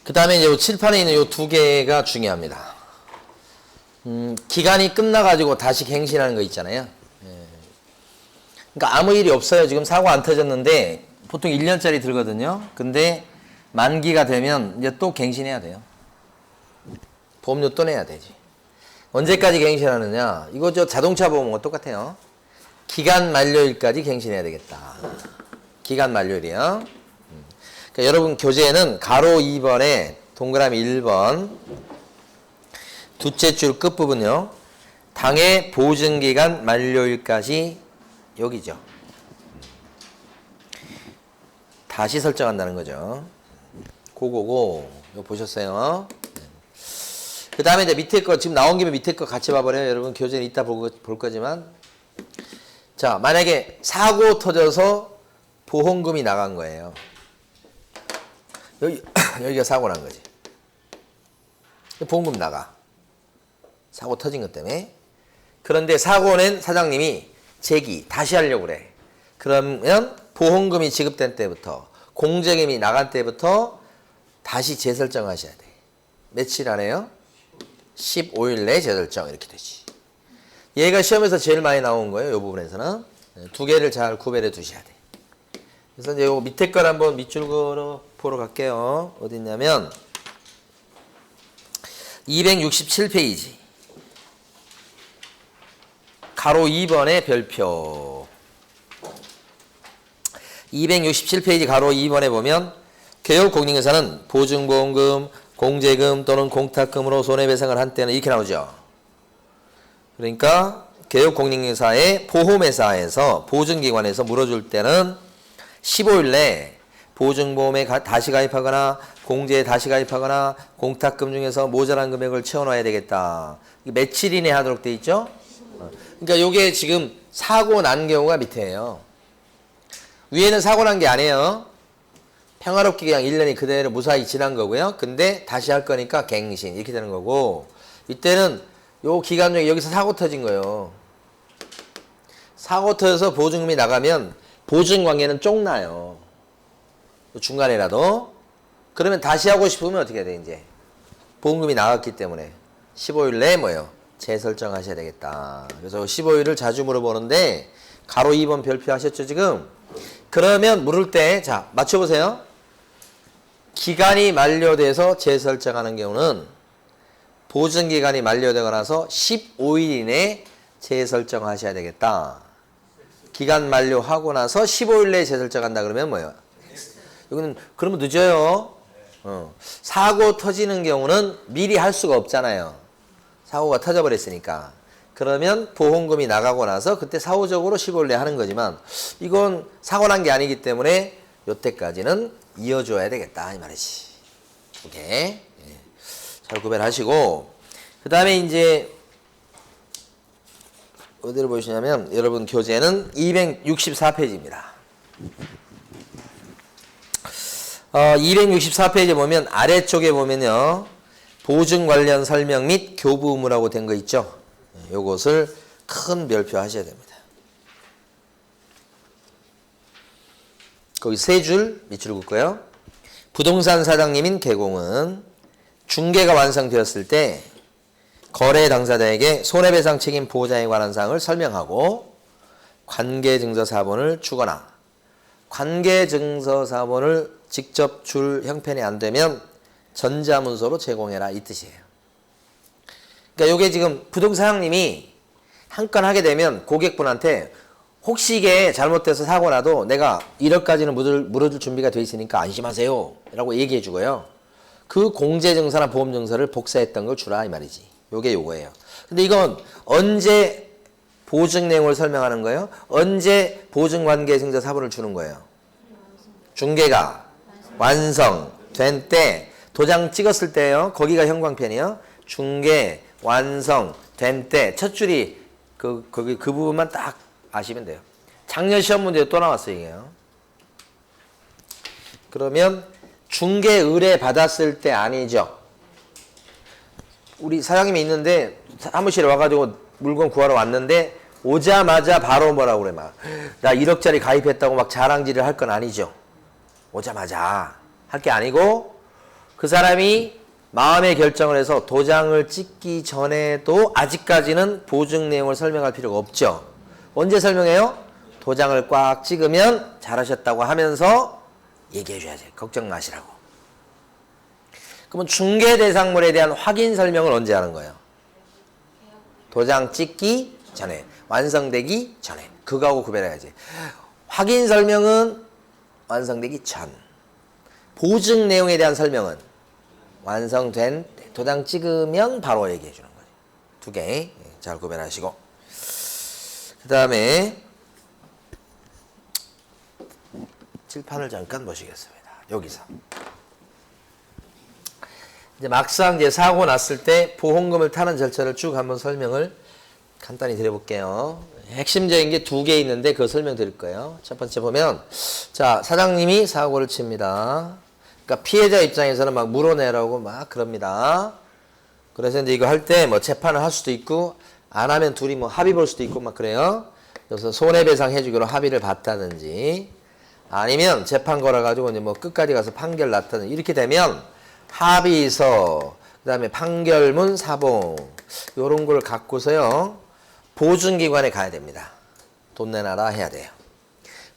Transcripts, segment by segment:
그 다음에 이제 칠판에 있는 요 두 개가 중요합니다. 기간이 끝나가지고 다시 갱신하는 거 있잖아요. 그러니까 아무 일이 없어요. 지금 사고 안 터졌는데 보통 1년짜리 들거든요. 근데 만기가 되면 이제 또 갱신해야 돼요. 보험료 또 내야 되지. 언제까지 갱신하느냐? 이거 저 자동차 보험과 똑같아요. 기간 만료일까지 갱신해야 되겠다. 기간 만료일이요. 그러니까 여러분 교재에는 가로 2번에 동그라미 1번 두째 줄 끝부분요. 당해 보증기간 만료일까지 여기죠. 다시 설정한다는 거죠. 고고고. 이거 보셨어요? 그 다음에 이제 밑에 거, 지금 나온 김에 밑에 거 같이 봐버려요. 여러분 교재는 이따 볼 거지만. 자, 만약에 사고 터져서 보험금이 나간 거예요. 여기가 사고 난 거지. 보험금 나가. 사고 터진 것 때문에. 그런데 사고 낸 사장님이 다시 하려고 그래. 그러면 보험금이 지급된 때부터, 공제금이 나간 때부터 다시 재설정하셔야 돼. 며칠 안에요? 15일 내에 재설정 이렇게 되지. 얘가 시험에서 제일 많이 나온 거예요. 이 부분에서는. 두 개를 잘 구별해 두셔야 돼. 그래서 이제 요 밑에 걸 한번 밑줄로 보러 갈게요. 어디 있냐면 267페이지 가로 2번의 별표 267페이지 가로 2번에 보면 개업공인중개사는 보증보험금, 공제금 또는 공탁금으로 손해배상을 한 때는 이렇게 나오죠. 그러니까 개업공인중개사의 보험회사에서 보증기관에서 물어줄 때는 15일 내에 보증보험에 다시 가입하거나 공제에 다시 가입하거나 공탁금 중에서 모자란 금액을 채워놔야 되겠다. 며칠 이내 하도록 돼 있죠? 그러니까 요게 지금 사고 난 경우가 밑에예요. 위에는 사고 난 게 아니에요. 평화롭게 그냥 1년이 그대로 무사히 지난 거고요. 근데 다시 할 거니까 갱신 이렇게 되는 거고, 이때는 요 기간 중에 여기서 사고 터진 거예요. 사고 터져서 보증금이 나가면 보증관계는 쪽나요. 중간에라도. 그러면 다시 하고 싶으면 어떻게 해야 돼? 이제 보험금이 나갔기 때문에 15일 내에 뭐예요? 재설정하셔야 되겠다. 그래서 15일을 자주 물어보는데 가로 2번 별표 하셨죠 지금? 그러면 물을 때 자 맞춰보세요. 기간이 만료돼서 재설정하는 경우는 보증기간이 만료되고 나서 15일 이내에 재설정하셔야 되겠다. 기간 만료하고 나서 15일 내에 재설정한다 그러면 뭐예요? 여기는 그러면 늦어요. 사고 터지는 경우는 미리 할 수가 없잖아요. 사고가 터져버렸으니까. 그러면 보험금이 나가고 나서 그때 사후적으로 15일 내에 하는 거지만 이건 사고 난 게 아니기 때문에 요때까지는 이어줘야 되겠다 이 말이지. 오케이. 잘 구별하시고 그 다음에 이제 어디를 보시냐면 여러분 교재는 264페이지입니다. 264페이지에 보면 아래쪽에 보면요. 보증 관련 설명 및 교부 의무라고 된 거 있죠. 요것을 큰 별표 하셔야 됩니다. 거기 세 줄 밑줄 긋고요. 부동산 사장님인 개공은 중개가 완성되었을 때 거래 당사자에게 손해배상 책임 보호자에 관한 사항을 설명하고 관계증서사본을 주거나 관계증서사본을 직접 줄 형편이 안 되면 전자문서로 제공해라 이 뜻이에요. 그러니까 이게 지금 부동산 사장님이 한 건 하게 되면 고객분한테 혹시 이게 잘못돼서 사고 나도 내가 1억까지는 물어줄 준비가 돼 있으니까 안심하세요 라고 얘기해 주고요. 그 공제증서나 보험증서를 복사했던 걸 주라 이 말이지. 요게 요거예요. 근데 이건 언제 보증 내용을 설명하는 거예요? 언제 보증관계증서 사본을 주는 거예요? 중개가 완성된 때 도장 찍었을 때요. 거기가 형광펜이요. 중개 완성된 때 첫 줄이 거기 그 부분만 딱 아시면 돼요. 작년 시험 문제에 또 나왔어요, 이게요. 그러면 중개 의뢰 받았을 때 아니죠. 우리 사장님이 있는데 사무실에 와가지고 물건 구하러 왔는데 오자마자 바로 뭐라고 그래 막 나 1억짜리 가입했다고 막 자랑질을 할 건 아니죠. 오자마자 할 게 아니고 그 사람이 마음의 결정을 해서 도장을 찍기 전에도 아직까지는 보증 내용을 설명할 필요가 없죠. 언제 설명해요? 도장을 꽉 찍으면 잘하셨다고 하면서 얘기해 줘야지. 걱정 마시라고. 그러면 중개 대상물에 대한 확인 설명을 언제 하는 거예요? 도장 찍기 전에, 완성되기 전에. 그거하고 구별해야지. 확인 설명은 완성되기 전. 보증 내용에 대한 설명은 완성된 도장 찍으면 바로 얘기해 주는 거예요. 두 개 잘 구별하시고. 그 다음에 칠판을 잠깐 보시겠습니다. 여기서. 이제 막상 이제 사고 났을 때 보험금을 타는 절차를 쭉 한번 설명을 간단히 드려볼게요. 핵심적인 게 두 개 있는데 그거 설명드릴 거예요. 첫 번째 보면, 자, 사장님이 사고를 칩니다. 그러니까 피해자 입장에서는 막 물어내라고 막 그럽니다. 그래서 이제 이거 할 때 뭐 재판을 할 수도 있고, 안 하면 둘이 뭐 합의 볼 수도 있고 막 그래요. 그래서 손해배상 해주기로 합의를 봤다든지, 아니면 재판 걸어가지고 이제 뭐 끝까지 가서 판결 났다든지, 이렇게 되면 합의서, 그 다음에 판결문 사본, 요런 걸 갖고서요, 보증기관에 가야 됩니다. 돈 내놔라 해야 돼요.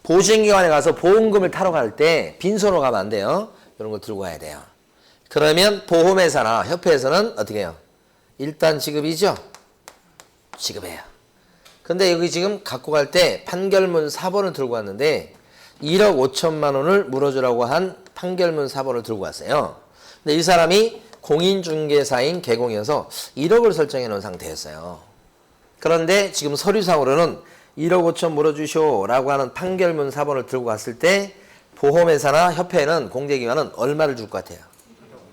보증기관에 가서 보험금을 타러 갈 때 빈손으로 가면 안 돼요. 이런 걸 들고 가야 돼요. 그러면 보험회사나 협회에서는 어떻게 해요? 일단 지급이죠? 지급해요. 근데 여기 지금 갖고 갈 때 판결문 사본을 들고 왔는데 1억 5천만 원을 물어주라고 한 판결문 사본을 들고 왔어요. 근데 이 사람이 공인중개사인 개공이어서 1억을 설정해 놓은 상태였어요. 그런데 지금 서류상으로는 1억 5천 물어주쇼 라고 하는 판결문 사본을 들고 갔을 때 보험회사나 협회는 공제기관은 얼마를 줄 것 같아요?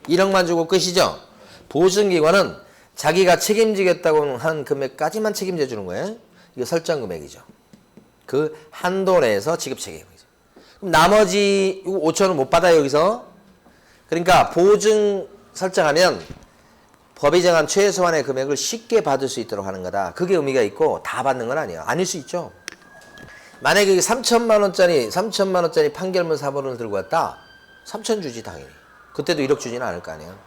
1억만 주고 끝이죠? 보증기관은 자기가 책임지겠다고 한 금액까지만 책임져 주는 거예요. 이거 설정 금액이죠. 그 한도 내에서 지급 책임이죠. 그럼 나머지 5천원 못 받아요, 여기서? 그러니까 보증 설정하면 법이 정한 최소한의 금액을 쉽게 받을 수 있도록 하는 거다. 그게 의미가 있고 다 받는 건 아니에요. 아닐 수 있죠. 만약에 3천만 원짜리 판결문 사본을 들고 왔다. 3천 주지 당연히. 그때도 1억 주지는 않을 거 아니에요.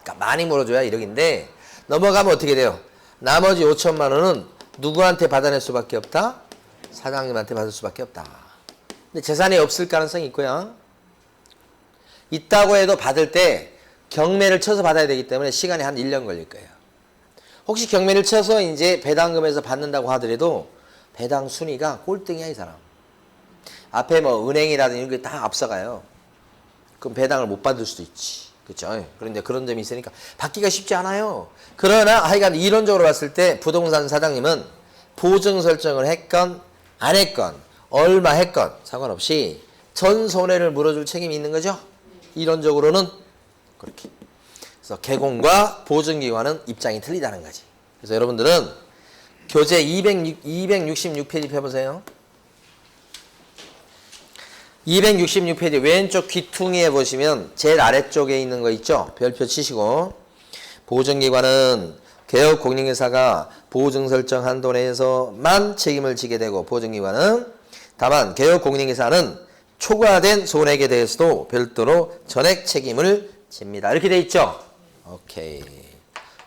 그러니까 많이 물어줘야 1억인데 넘어가면 어떻게 돼요? 나머지 5천만 원은 누구한테 받아낼 수밖에 없다? 사장님한테 받을 수밖에 없다. 근데 재산이 없을 가능성이 있고요. 있다고 해도 받을 때 경매를 쳐서 받아야 되기 때문에 시간이 한 1년 걸릴 거예요. 혹시 경매를 쳐서 이제 배당금에서 받는다고 하더라도 배당 순위가 꼴등이야, 이 사람. 앞에 뭐 은행이라든지 이런 게 다 앞서가요. 그럼 배당을 못 받을 수도 있지. 그렇죠? 그런데 그런 점이 있으니까 받기가 쉽지 않아요. 그러나 하여간 이론적으로 봤을 때 부동산 사장님은 보증 설정을 했건 안 했건 얼마 했건 상관없이 전 손해를 물어줄 책임이 있는 거죠. 이론적으로는 그렇게. 그래서 개공과 보증기관은 입장이 틀리다는 거지. 그래서 여러분들은 교재 266페이지 펴보세요. 266페이지 왼쪽 귀퉁이에 보시면 제일 아래쪽에 있는 거 있죠? 별표 치시고, 보증기관은 개업공인회사가 보증 설정 한도 내에서만 책임을 지게 되고, 보증기관은 다만 개업공인회사는 초과된 손해액에 대해서도 별도로 전액 책임을 집니다. 이렇게 돼 있죠? 오케이.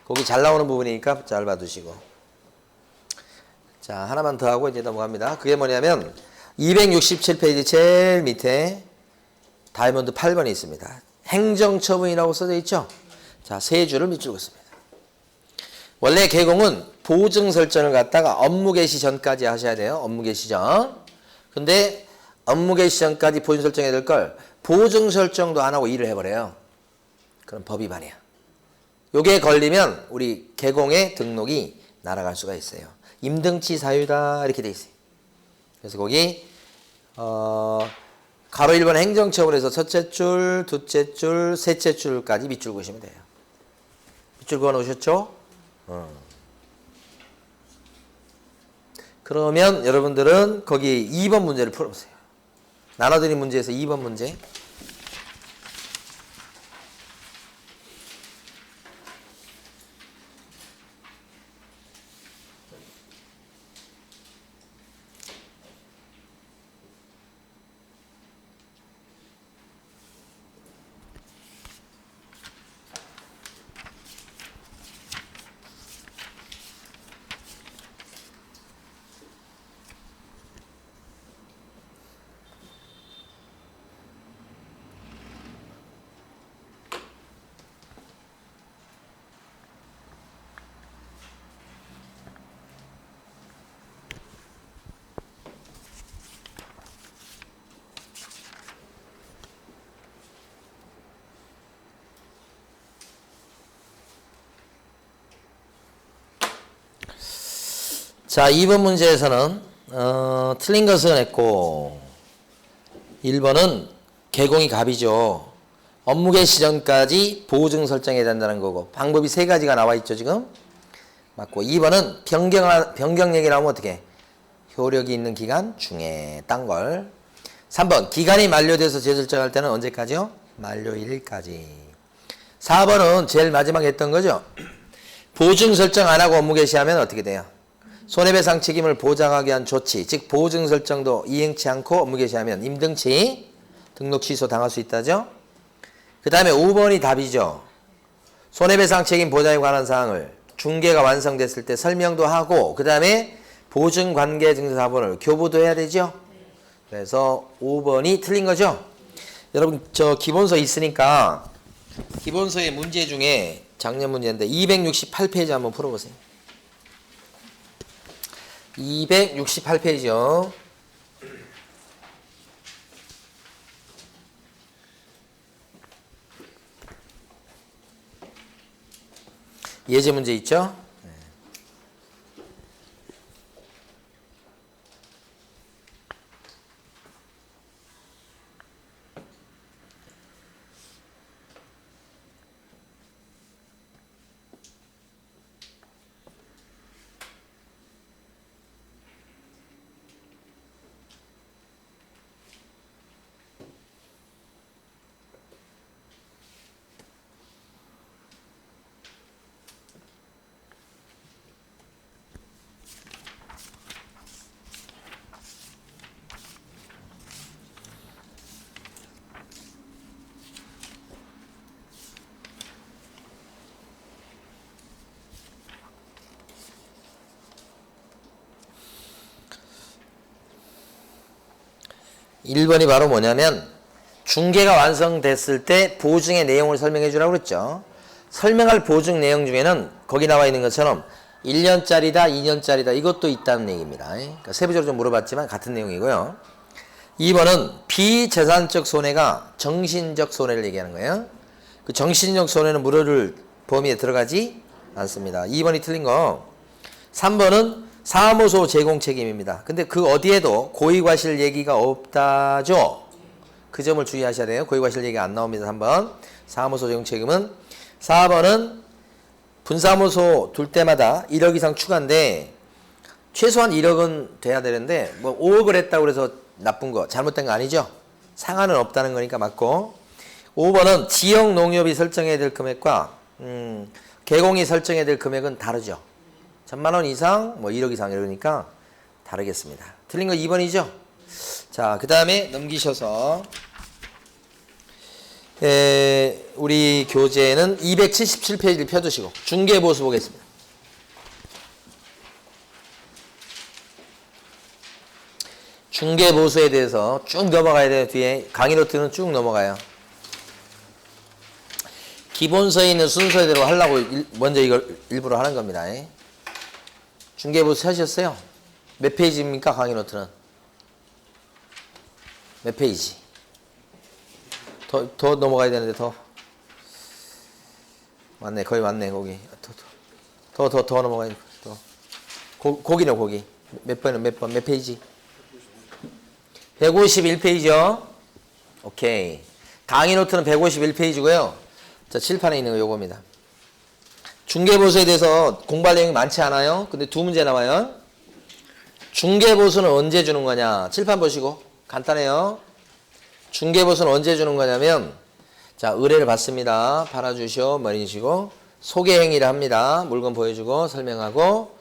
거기 잘 나오는 부분이니까 잘 봐두시고. 자, 하나만 더 하고 이제 넘어갑니다. 그게 뭐냐면 267페이지 제일 밑에 다이아몬드 8번이 있습니다. 행정처분이라고 써져 있죠? 자, 세 줄을 밑줄 긋습니다. 원래 개공은 보증 설정을 갖다가 업무 개시 전까지 하셔야 돼요. 업무 개시 전. 근데 업무 개시 전까지 보증 설정해야 될 걸 보증 설정도 안 하고 일을 해버려요. 그럼 법 위반이야. 요게 걸리면 우리 개공의 등록이 날아갈 수가 있어요. 임등치 사유다 이렇게 돼 있어요. 그래서 거기 가로 1번 행정처분에서 첫째 줄, 둘째 줄, 셋째 줄까지 밑줄 그으시면 돼요. 밑줄 그어 놓으셨죠? 그러면 여러분들은 거기 2번 문제를 풀어보세요. 나눠드린 문제에서 2번 문제. 자, 2번 문제에서는 틀린 것은 했고 1번은 개공이 갑이죠. 업무 개시 전까지 보증 설정해야 된다는 거고 방법이 세 가지가 나와 있죠 지금. 맞고 2번은 변경 얘기 나오면 어떻게 효력이 있는 기간 중에 딴 걸. 3번 기간이 만료돼서 재설정할 때는 언제까지요? 만료일까지. 4번은 제일 마지막에 했던 거죠. 보증 설정 안 하고 업무 개시하면 어떻게 돼요? 손해배상 책임을 보장하기 위한 조치, 즉 보증 설정도 이행치 않고 업무 개시하면 임등치, 등록 취소 당할 수 있다죠. 그 다음에 5번이 답이죠. 손해배상 책임 보장에 관한 사항을 중개가 완성됐을 때 설명도 하고 그 다음에 보증관계 증서사본을 교부도 해야 되죠. 그래서 5번이 틀린 거죠. 여러분 저 기본서 있으니까 기본서의 문제 중에 작년 문제인데 268페이지 한번 풀어보세요. 268페이지요. 예제 문제 있죠? 1번이 바로 뭐냐면 중개가 완성됐을 때 보증의 내용을 설명해 주라고 그랬죠. 설명할 보증 내용 중에는 거기 나와 있는 것처럼 1년짜리다 2년짜리다 이것도 있다는 얘기입니다. 그러니까 세부적으로 좀 물어봤지만 같은 내용이고요. 2번은 비재산적 손해가 정신적 손해를 얘기하는 거예요. 그 정신적 손해는 물어줄 범위에 들어가지 않습니다. 2번이 틀린 거. 3번은 사무소 제공 책임입니다. 근데 그 어디에도 고의과실 얘기가 없다죠. 그 점을 주의하셔야 돼요. 고의과실 얘기가 안 나옵니다. 3번. 사무소 제공 책임은. 4번은 분사무소 둘 때마다 1억 이상 추가인데 최소한 1억은 돼야 되는데 뭐 5억을 했다고 해서 나쁜 거 잘못된 거 아니죠. 상한은 없다는 거니까 맞고. 5번은 지역 농협이 설정해야 될 금액과 개공이 설정해야 될 금액은 다르죠. 1,000만 원 이상, 뭐 1억 이상 이러니까 다르겠습니다. 틀린 거 2번이죠? 자, 그 다음에 넘기셔서 우리 교재는 277페이지를 펴두시고 중개보수 보겠습니다. 중개보수에 대해서 쭉 넘어가야 돼요. 뒤에 강의 노트는 쭉 넘어가요. 기본서에 있는 순서대로 하려고 먼저 이걸 일부러 하는 겁니다. 중개보수 하셨어요? 몇 페이지입니까? 강의 노트는? 몇 페이지? 더 넘어가야 되는데 더. 맞네. 거의 맞네. 거기. 더 넘어가야 돼. 더. 거기는 거기. 몇 페이지? 151페이지요. 오케이. 강의 노트는 151페이지고요. 자, 칠판에 있는 거 요겁니다. 중개보수에 대해서 공부할 내용이 많지 않아요. 근데 두 문제 나와요. 중개보수는 언제 주는 거냐. 칠판 보시고. 간단해요. 중개보수는 언제 주는 거냐면 자, 의뢰를 받습니다. 팔아주시오. 머리시고 소개행위를 합니다. 물건 보여주고 설명하고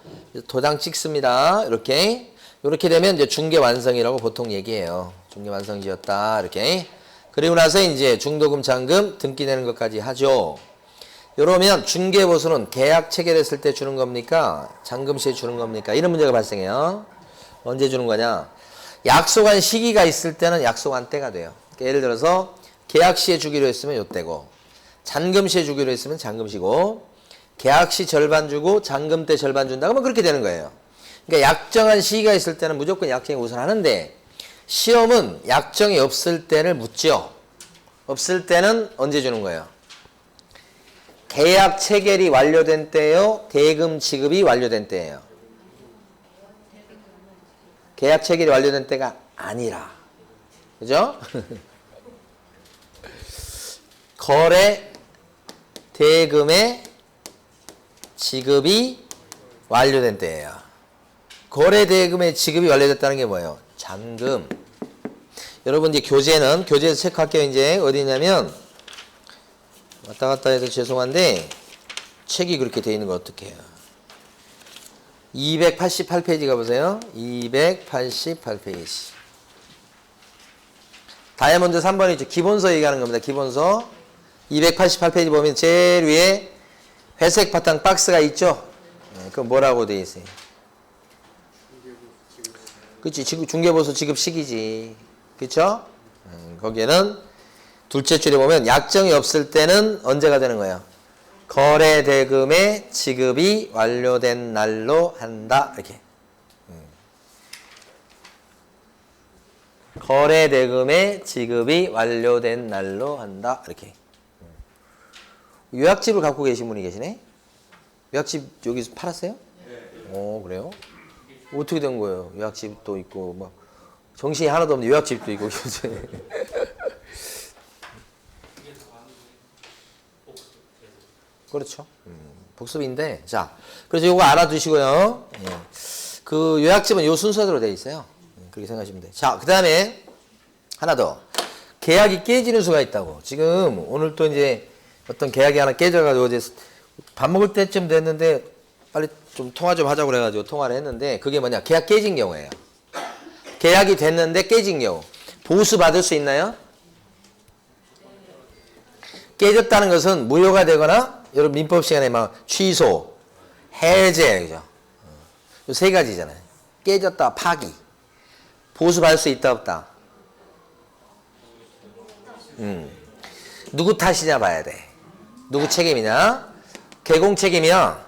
도장 찍습니다. 이렇게 되면 이제 중개 완성이라고 보통 얘기해요. 중개 완성 지었다. 이렇게. 그리고 나서 이제 중도금, 잔금, 등기 내는 것까지 하죠. 이러면 중개보수는 계약 체결했을 때 주는 겁니까? 잔금 시에 주는 겁니까? 이런 문제가 발생해요. 언제 주는 거냐? 약속한 시기가 있을 때는 약속한 때가 돼요. 그러니까 예를 들어서 계약 시에 주기로 했으면 요때고 잔금 시에 주기로 했으면 잔금 시고 계약 시 절반 주고 잔금 때 절반 준다 그러면 그렇게 되는 거예요. 그러니까 약정한 시기가 있을 때는 무조건 약정이 우선하는데 시험은 약정이 없을 때를 묻죠. 없을 때는 언제 주는 거예요? 계약 체결이 완료된 때예요? 대금 지급이 완료된 때예요? 계약 체결이 완료된 때가 아니라. 그죠? 거래 대금의 지급이 완료된 때예요. 거래 대금의 지급이 완료됐다는 게 뭐예요? 잔금. 여러분 이제 교재에서 체크할게요. 이제 어디 있냐면 왔다 갔다 해서 죄송한데 책이 그렇게 돼 있는 거 어떡해요. 288페이지 가보세요. 288페이지. 다이아몬드 3번이죠. 기본서 얘기하는 겁니다. 기본서. 288페이지 보면 제일 위에 회색 바탕 박스가 있죠. 그건 뭐라고 돼 있어요? 그치, 중개보수 지급 시기지. 그쵸? 거기에는 둘째 줄에 보면 약정이 없을 때는 언제가 되는 거예요? 거래 대금의 지급이 완료된 날로 한다. 이렇게. 거래 대금의 지급이 완료된 날로 한다. 이렇게. 요약집을 갖고 계신 분이 계시네? 요약집 여기서 팔았어요? 네. 오, 그래요? 어떻게 된 거예요? 요약집도 있고, 막, 정신이 하나도 없는 요약집도 있고, 그렇죠. 복습인데, 자, 그래서 요거 알아두시고요. 예. 그 요약집은 요 순서대로 되어 있어요. 그렇게 생각하시면 돼요. 자, 그 다음에 하나 더. 계약이 깨지는 수가 있다고. 지금 오늘 또 이제 어떤 계약이 하나 깨져가지고 어제 밥 먹을 때쯤 됐는데 빨리 좀 통화 좀 하자고 그래가지고 통화를 했는데 그게 뭐냐. 계약 깨진 경우예요. 계약이 됐는데 깨진 경우. 보수 받을 수 있나요? 깨졌다는 것은 무효가 되거나 여러분 민법 시간에 막 취소, 해제, 그죠? 이 세 가지잖아요. 깨졌다, 파기. 보수 받을 수 있다, 없다? 누구 탓이냐 봐야 돼. 누구 책임이냐? 개공 책임이야?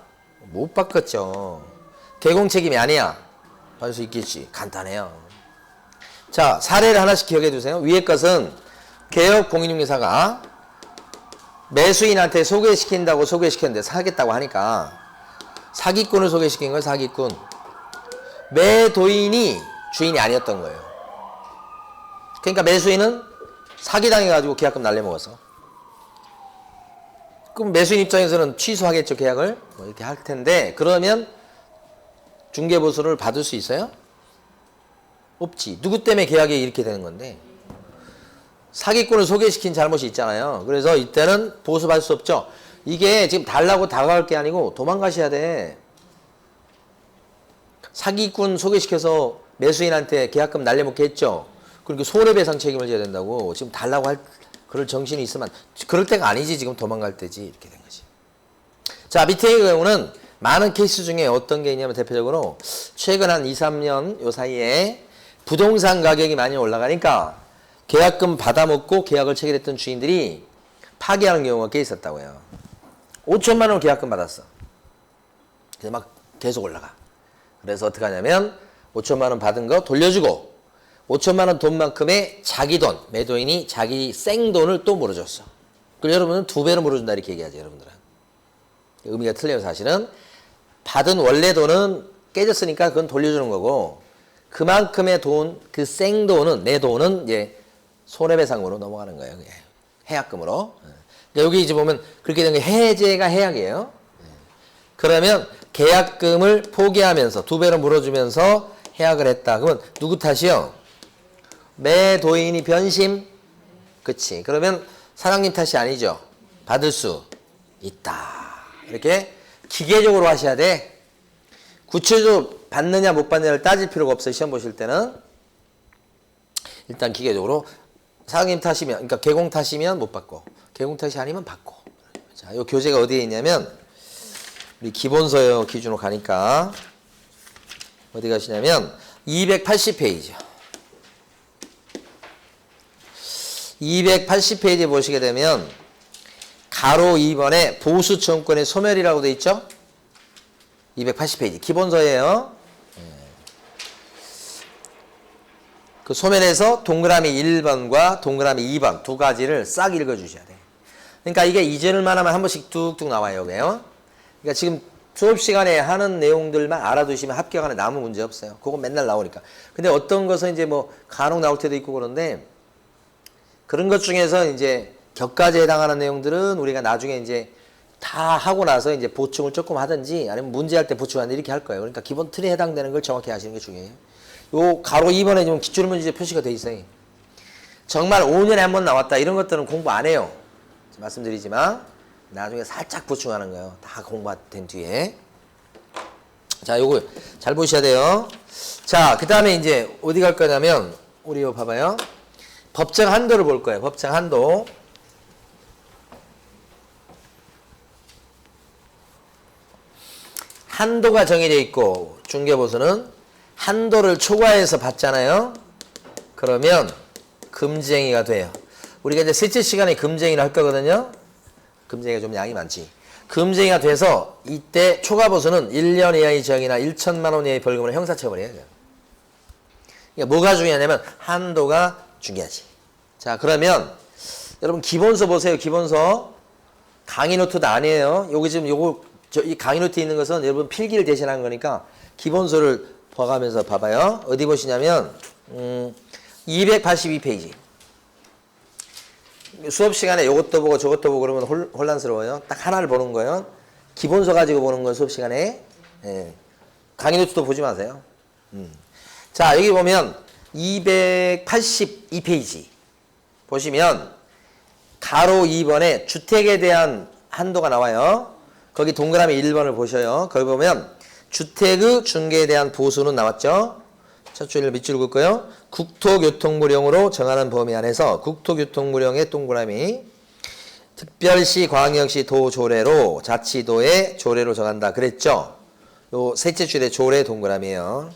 못 바꿨죠. 개공 책임이 아니야? 받을 수 있겠지. 간단해요. 자, 사례를 하나씩 기억해 두세요. 위에 것은 개업 공인중개사가 매수인한테 소개시킨다고 소개시켰는데 사겠다고 하니까 사기꾼을 소개시킨 거예요. 사기꾼. 매도인이 주인이 아니었던 거예요. 그러니까 매수인은 사기당해가지고 계약금 날려먹었어. 그럼 매수인 입장에서는 취소하겠죠. 계약을 뭐 이렇게 할 텐데 그러면 중개보수를 받을 수 있어요? 없지. 누구 때문에 계약이 이렇게 되는 건데 사기꾼을 소개시킨 잘못이 있잖아요. 그래서 이때는 보수받을 수 없죠. 이게 지금 달라고 다가갈 게 아니고 도망가셔야 돼. 사기꾼 소개시켜서 매수인한테 계약금 날려먹게 했죠. 그러니까 손해배상 책임을 져야 된다고. 지금 달라고 할 그럴 정신이 있으면 그럴 때가 아니지. 지금 도망갈 때지. 이렇게 된 거지. 자, 밑에의 경우는 많은 케이스 중에 어떤 게 있냐면 대표적으로 최근 한 2, 3년 요 사이에 부동산 가격이 많이 올라가니까 계약금 받아먹고 계약을 체결했던 주인들이 파기하는 경우가 꽤 있었다고요. 5천만 원 계약금 받았어. 그래서 막 계속 올라가. 그래서 어떻게 하냐면 5천만 원 받은 거 돌려주고 5천만 원 돈만큼의 자기 돈, 매도인이 자기 생돈을 또 물어줬어. 그리고 여러분은 2배로 물어준다 이렇게 얘기하죠. 여러분들은. 의미가 틀려요. 사실은. 받은 원래 돈은 깨졌으니까 그건 돌려주는 거고 그만큼의 돈, 그 생돈은, 내 돈은 이제 손해배상으로 넘어가는 거예요. 그게. 해약금으로. 그러니까 여기 이제 보면 그렇게 된 게 해제가 해약이에요. 그러면 계약금을 포기하면서 2배로 물어주면서 해약을 했다. 그러면 누구 탓이요? 매도인이 변심? 그치. 그러면 사장님 탓이 아니죠. 받을 수 있다. 이렇게 기계적으로 하셔야 돼. 구체적으로 받느냐 못 받느냐를 따질 필요가 없어요. 시험 보실 때는. 일단 기계적으로 사장님 탓이면, 그러니까 개공 탓이면 못 받고, 개공 탓이 아니면 받고. 자, 요 교재가 어디에 있냐면, 우리 기본서요 기준으로 가니까, 어디 가시냐면, 280페이지. 280페이지 보시게 되면, 가로 2번에 보수청구권의 소멸이라고 돼 있죠? 280페이지. 기본서예요. 그 소면에서 동그라미 1번과 동그라미 2번 두 가지를 싹 읽어주셔야 돼. 그러니까 이게 이전을만 하면 한 번씩 뚝뚝 나와요. 그게요. 그러니까 지금 수업 시간에 하는 내용들만 알아두시면 합격하는 아무 문제 없어요. 그건 맨날 나오니까. 근데 어떤 것은 이제 뭐 간혹 나올 때도 있고 그런데 그런 것 중에서 이제 격가제에 해당하는 내용들은 우리가 나중에 이제 다 하고 나서 이제 보충을 조금 하든지 아니면 문제할 때 보충하든지 이렇게 할 거예요. 그러니까 기본 틀에 해당되는 걸 정확히 아시는 게 중요해요. 요 가로 2번에 지금 기출문제 표시가 돼 있어요. 정말 5년에 한 번 나왔다 이런 것들은 공부 안 해요. 말씀드리지만 나중에 살짝 보충하는 거예요. 다 공부된 뒤에. 자, 요거 잘 보셔야 돼요. 자, 그 다음에 이제 어디 갈 거냐면 우리 요 봐봐요. 법정 한도를 볼 거예요. 법정 한도. 한도가 정해져 있고 중개보수는 한도를 초과해서 받잖아요. 그러면 금지행위가 돼요. 우리가 이제 셋째 시간에 금지행위를 할 거거든요. 금지행위가 좀 양이 많지. 금지행위가 돼서 이때 초과보수는 1년 이하의 징역이나 1천만 원 이하의 벌금을 형사처벌해야 돼요. 그러니까 뭐가 중요하냐면 한도가 중요하지. 자, 그러면 여러분 기본서 보세요. 기본서 강의 노트도 아니에요. 여기 지금 요거 이 강의 노트에 있는 것은 여러분 필기를 대신한 거니까 기본서를 봐가면서 봐봐요. 어디 보시냐면 282페이지. 수업 시간에 이것도 보고 저것도 보고 그러면 혼란스러워요. 딱 하나를 보는 거예요. 기본서 가지고 보는 건 수업 시간에. 예. 강의 노트도 보지 마세요. 자, 여기 보면 282페이지 보시면 가로 2번에 주택에 대한 한도가 나와요. 거기 동그라미 1번을 보셔요. 거기 보면 주택의 중개에 대한 보수는 나왔죠. 첫 줄을 밑줄 긋고요. 국토교통부령으로 정하는 범위 안에서 국토교통부령의 동그라미 특별시, 광역시, 도, 조례로 자치도의 조례로 정한다. 그랬죠. 요 셋째 줄에 조례 동그라미예요.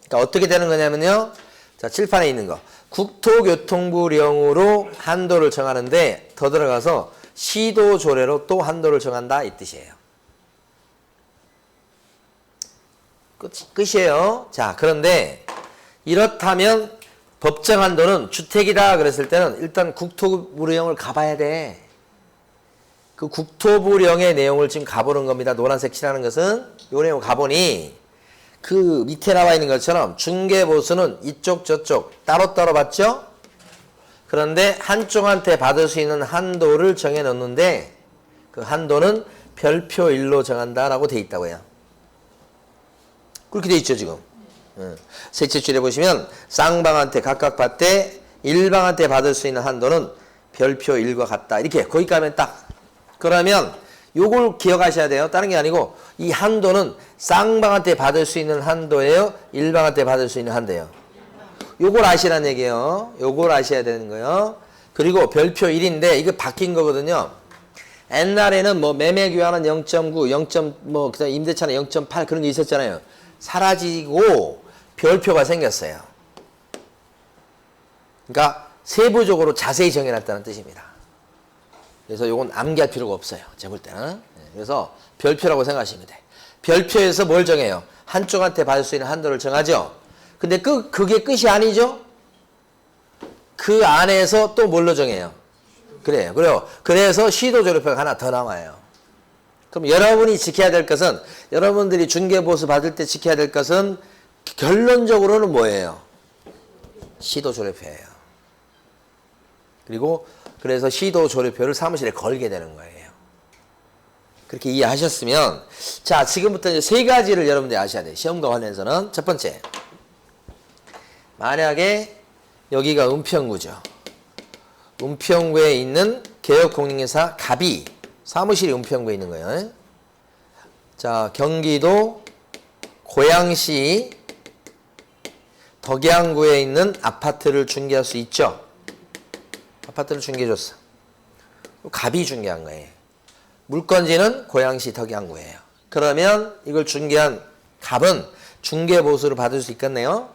그러니까 어떻게 되는 거냐면요. 자, 칠판에 있는 거. 국토교통부령으로 한도를 정하는데 더 들어가서 시도 조례로 또 한도를 정한다 이 뜻이에요. 끝이에요. 자, 그런데 이렇다면 법정 한도는 주택이다 그랬을 때는 일단 국토부령을 가봐야 돼. 그 국토부령의 내용을 지금 가보는 겁니다. 노란색 칠하는 것은 요 내용 가보니 그 밑에 나와 있는 것처럼 중개보수는 이쪽 저쪽 따로따로 받죠? 그런데 한쪽한테 받을 수 있는 한도를 정해 놓는데 그 한도는 별표 1로 정한다라고 돼 있다고요. 그렇게 돼 있죠, 지금. 셋째 줄에 보시면 쌍방한테 각각 받되 일방한테 받을 수 있는 한도는 별표 1과 같다. 이렇게 거기 가면 딱. 그러면 요걸 기억하셔야 돼요. 다른 게 아니고 이 한도는 쌍방한테 받을 수 있는 한도예요? 일방한테 받을 수 있는 한도예요? 요걸 아시라는 얘기예요. 요걸 아셔야 되는 거예요. 그리고 별표 1인데 이거 바뀐 거거든요. 옛날에는 뭐 매매 교환은 0.9, 0. 뭐 그다음 임대차는 0.8 그런 게 있었잖아요. 사라지고 별표가 생겼어요. 그러니까 세부적으로 자세히 정해놨다는 뜻입니다. 그래서 요건 암기할 필요가 없어요. 제가 볼 때는. 그래서 별표라고 생각하시면 돼. 별표에서 뭘 정해요? 한쪽한테 받을 수 있는 한도를 정하죠. 근데 그게 끝이 아니죠? 그 안에서 또 뭘로 정해요? 그래요. 그래서 시도조례표가 하나 더 나와요. 그럼 여러분이 지켜야 될 것은, 여러분들이 중개보수 받을 때 지켜야 될 것은 결론적으로는 뭐예요? 시도조례표예요. 그리고 그래서 시도조례표를 사무실에 걸게 되는 거예요. 그렇게 이해하셨으면, 자, 지금부터 이제 세 가지를 여러분들이 아셔야 돼요. 시험과 관련해서는. 첫 번째. 만약에 여기가 은평구죠. 은평구에 있는 개혁공인회사 갑이 사무실이 은평구에 있는 거예요. 자, 경기도 고양시 덕양구에 있는 아파트를 중개할 수 있죠. 아파트를 중개해줬어. 갑이 중개한 거예요. 물건지는 고양시 덕양구예요. 그러면 이걸 중개한 갑은 중개보수를 받을 수 있겠네요.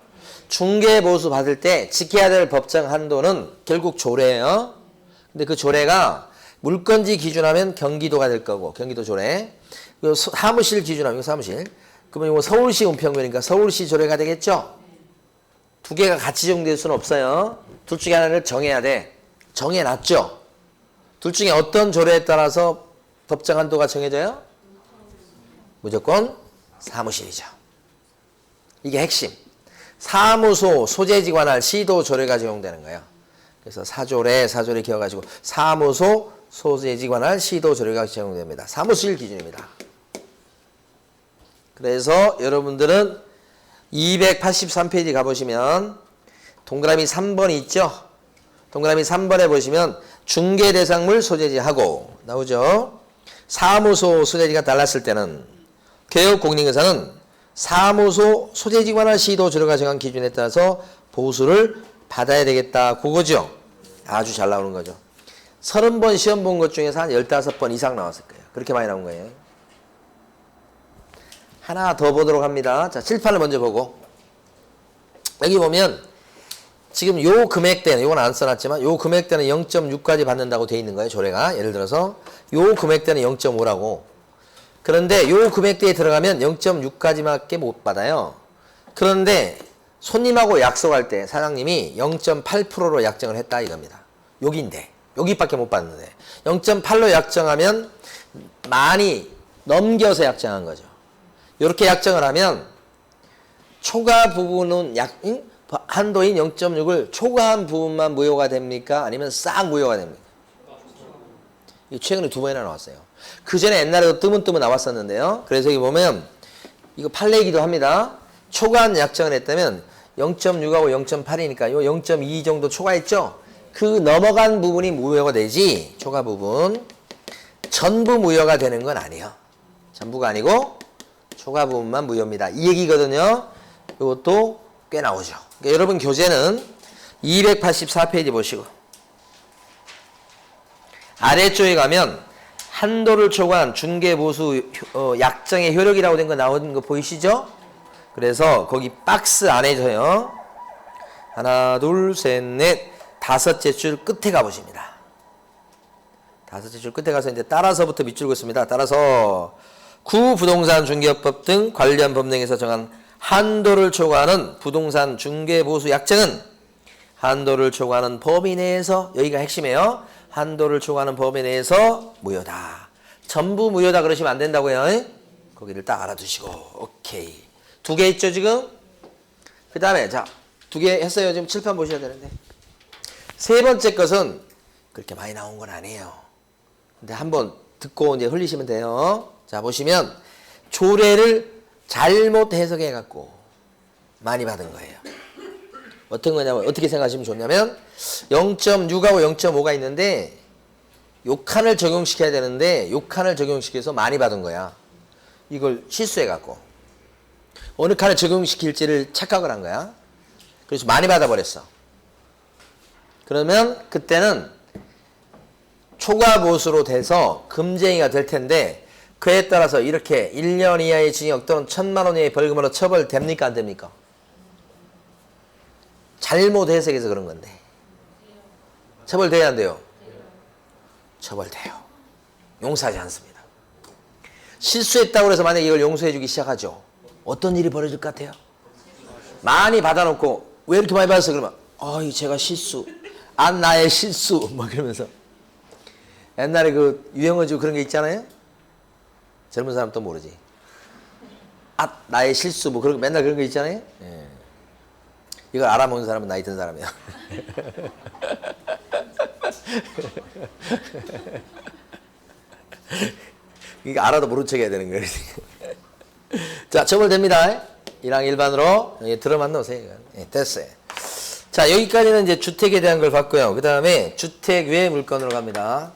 중개보수 받을 때 지켜야 될 법정 한도는 결국 조례예요. 근데 그 조례가 물건지 기준하면 경기도가 될 거고, 경기도 조례. 사무실 기준하면 사무실. 그러면 이거 서울시 은평구니까 서울시 조례가 되겠죠? 두 개가 같이 정될 수는 없어요. 둘 중에 하나를 정해야 돼. 정해놨죠? 둘 중에 어떤 조례에 따라서 법정 한도가 정해져요? 무조건 사무실이죠. 이게 핵심. 사무소 소재지 관할 시도 조례가 적용되는 거예요. 그래서 사조례 기억가지고 사무소 소재지 관할 시도 조례가 적용됩니다. 사무실 기준입니다. 그래서 여러분들은 283페이지 가보시면 동그라미 3번이 있죠. 동그라미 3번에 보시면 중개대상물 소재지하고 나오죠. 사무소 소재지가 달랐을 때는 개업공인중개사는 사무소 소재지 관할 시도 조례가 정한 기준에 따라서 보수를 받아야 되겠다. 그거죠. 아주 잘 나오는 거죠. 30번 시험 본 것 중에서 한 15번 이상 나왔을 거예요. 그렇게 많이 나온 거예요. 하나 더 보도록 합니다. 자, 칠판을 먼저 보고 여기 보면 지금 요 금액대는 요건 안 써놨지만 요 금액대는 0.6까지 받는다고 돼 있는 거예요. 조례가. 예를 들어서 요 금액대는 0.5라고. 그런데 요 금액대에 들어가면 0.6까지밖에 못 받아요. 그런데 손님하고 약속할 때 사장님이 0.8%로 약정을 했다 이겁니다. 여기인데 여기밖에 못 받는데 0.8로 약정하면 많이 넘겨서 약정한 거죠. 이렇게 약정을 하면 초과 부분은 한도인 0.6을 초과한 부분만 무효가 됩니까? 아니면 싹 무효가 됩니까? 최근에 2번이나 나왔어요. 그 전에 옛날에도 뜨문뜨문 나왔었는데요. 그래서 여기 보면 이거 판례이기도 합니다. 초과한 약정을 했다면 0.6하고 0.8이니까 요 0.2 정도 초과했죠? 그 넘어간 부분이 무효가 되지 초과 부분 전부 무효가 되는 건 아니에요. 전부가 아니고 초과 부분만 무효입니다. 이 얘기거든요. 이것도 꽤 나오죠. 그러니까 여러분 교재는 284페이지 보시고 아래쪽에 가면 한도를 초과한 중개보수 약정의 효력이라고 된 거 나오는 거 보이시죠? 그래서 거기 박스 안에서요. 하나, 둘, 셋, 넷, 다섯째 줄 끝에 가보십니다. 다섯째 줄 끝에 가서 이제 따라서부터 밑줄 긋습니다. 따라서 구부동산 중개법 등 관련 법령에서 정한 한도를 초과하는 부동산 중개보수 약정은 한도를 초과하는 범위 내에서 여기가 핵심이에요. 한도를 초과하는 범위 내에서 무효다. 전부 무효다 그러시면 안 된다고요. 거기를 딱 알아두시고 오케이. 2개 있죠 지금? 그 다음에 자 2개 했어요. 지금 칠판 보셔야 되는데 세 번째 것은 그렇게 많이 나온 건 아니에요. 근데 한번 듣고 이제 흘리시면 돼요. 자 보시면 조례를 잘못 해석해 갖고 많이 받은 거예요. 어떤 거냐면 어떻게 생각하시면 좋냐면 0.6하고 0.5가 있는데 요 칸을 적용시켜야 되는데 요 칸을 적용시켜서 많이 받은 거야. 이걸 실수해 갖고 어느 칸을 적용시킬지를 착각을 한 거야. 그래서 많이 받아버렸어. 그러면 그때는 초과 보수로 돼서 금쟁이가 될 텐데 그에 따라서 이렇게 1년 이하의 징역 또는 1,000만 원 이하의 벌금으로 처벌됩니까? 안 됩니까? 잘못 해석해서 그런 건데. 처벌돼야 안 돼요? 처벌돼요. 용서하지 않습니다. 실수했다고 해서 만약에 이걸 용서해주기 시작하죠. 어떤 일이 벌어질 것 같아요? 많이 받아놓고 왜 이렇게 많이 받았어? 그러면 아이 제가 실수. 안 나의 실수. 막 그러면서 옛날에 그 유행어지고 그런 게 있잖아요. 젊은 사람 또 모르지. 아 나의 실수 뭐 그런 거 맨날 그런 거 있잖아요. 예. 이걸 알아먹는 사람은 나이 든 사람이야. 이거 알아도 모른 척 해야 되는 거예요. 자, 처벌됩니다. 1항 일반으로 들어만 넣으세요. 예, 됐어요. 자, 여기까지는 이제 주택에 대한 걸 봤고요. 그 다음에 주택 외 물건으로 갑니다.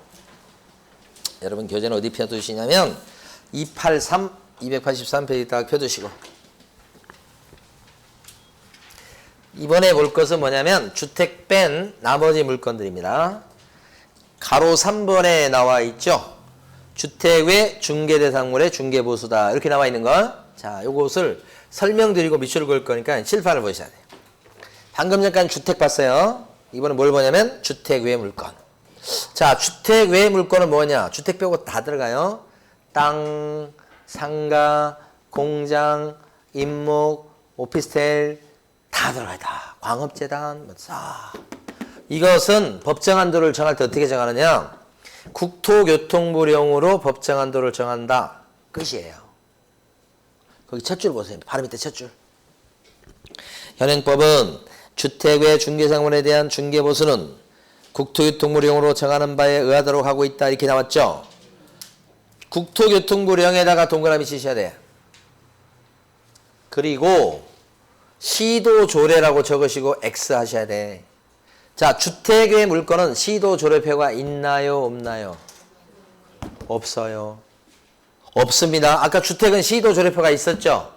여러분 교재는 어디 펴두시냐면 283페이지 딱 펴두시고 이번에 볼 것은 뭐냐면 주택 뺀 나머지 물건들입니다. 가로 3번에 나와 있죠. 주택 외 중개대상물의 중개보수다. 이렇게 나와 있는 거. 자, 요것을 설명드리고 밑줄을 그을 거니까 칠판을 보셔야 돼요. 방금 전까지 주택 봤어요. 이번엔 뭘 보냐면 주택 외 물건. 자, 주택 외 물건은 뭐냐? 주택 빼고 다 들어가요. 땅, 상가, 공장, 임목, 오피스텔 다 들어가요. 다. 광업재단, 뭐 싹. 이것은 법정한도를 정할 때 어떻게 정하느냐? 국토교통부령으로 법정한도를 정한다. 끝이에요. 거기 첫 줄 보세요. 바로 밑에 첫 줄. 현행법은 주택 외 중개상물에 대한 중개보수는 국토교통부령으로 정하는 바에 의하도록 하고 있다. 이렇게 나왔죠. 국토교통부령에다가 동그라미 치셔야 돼. 그리고 시도조례라고 적으시고 X 하셔야 돼. 자, 주택 외 물건은 시도조례표가 있나요? 없나요? 없어요. 없습니다. 아까 주택은 시도조례표가 있었죠?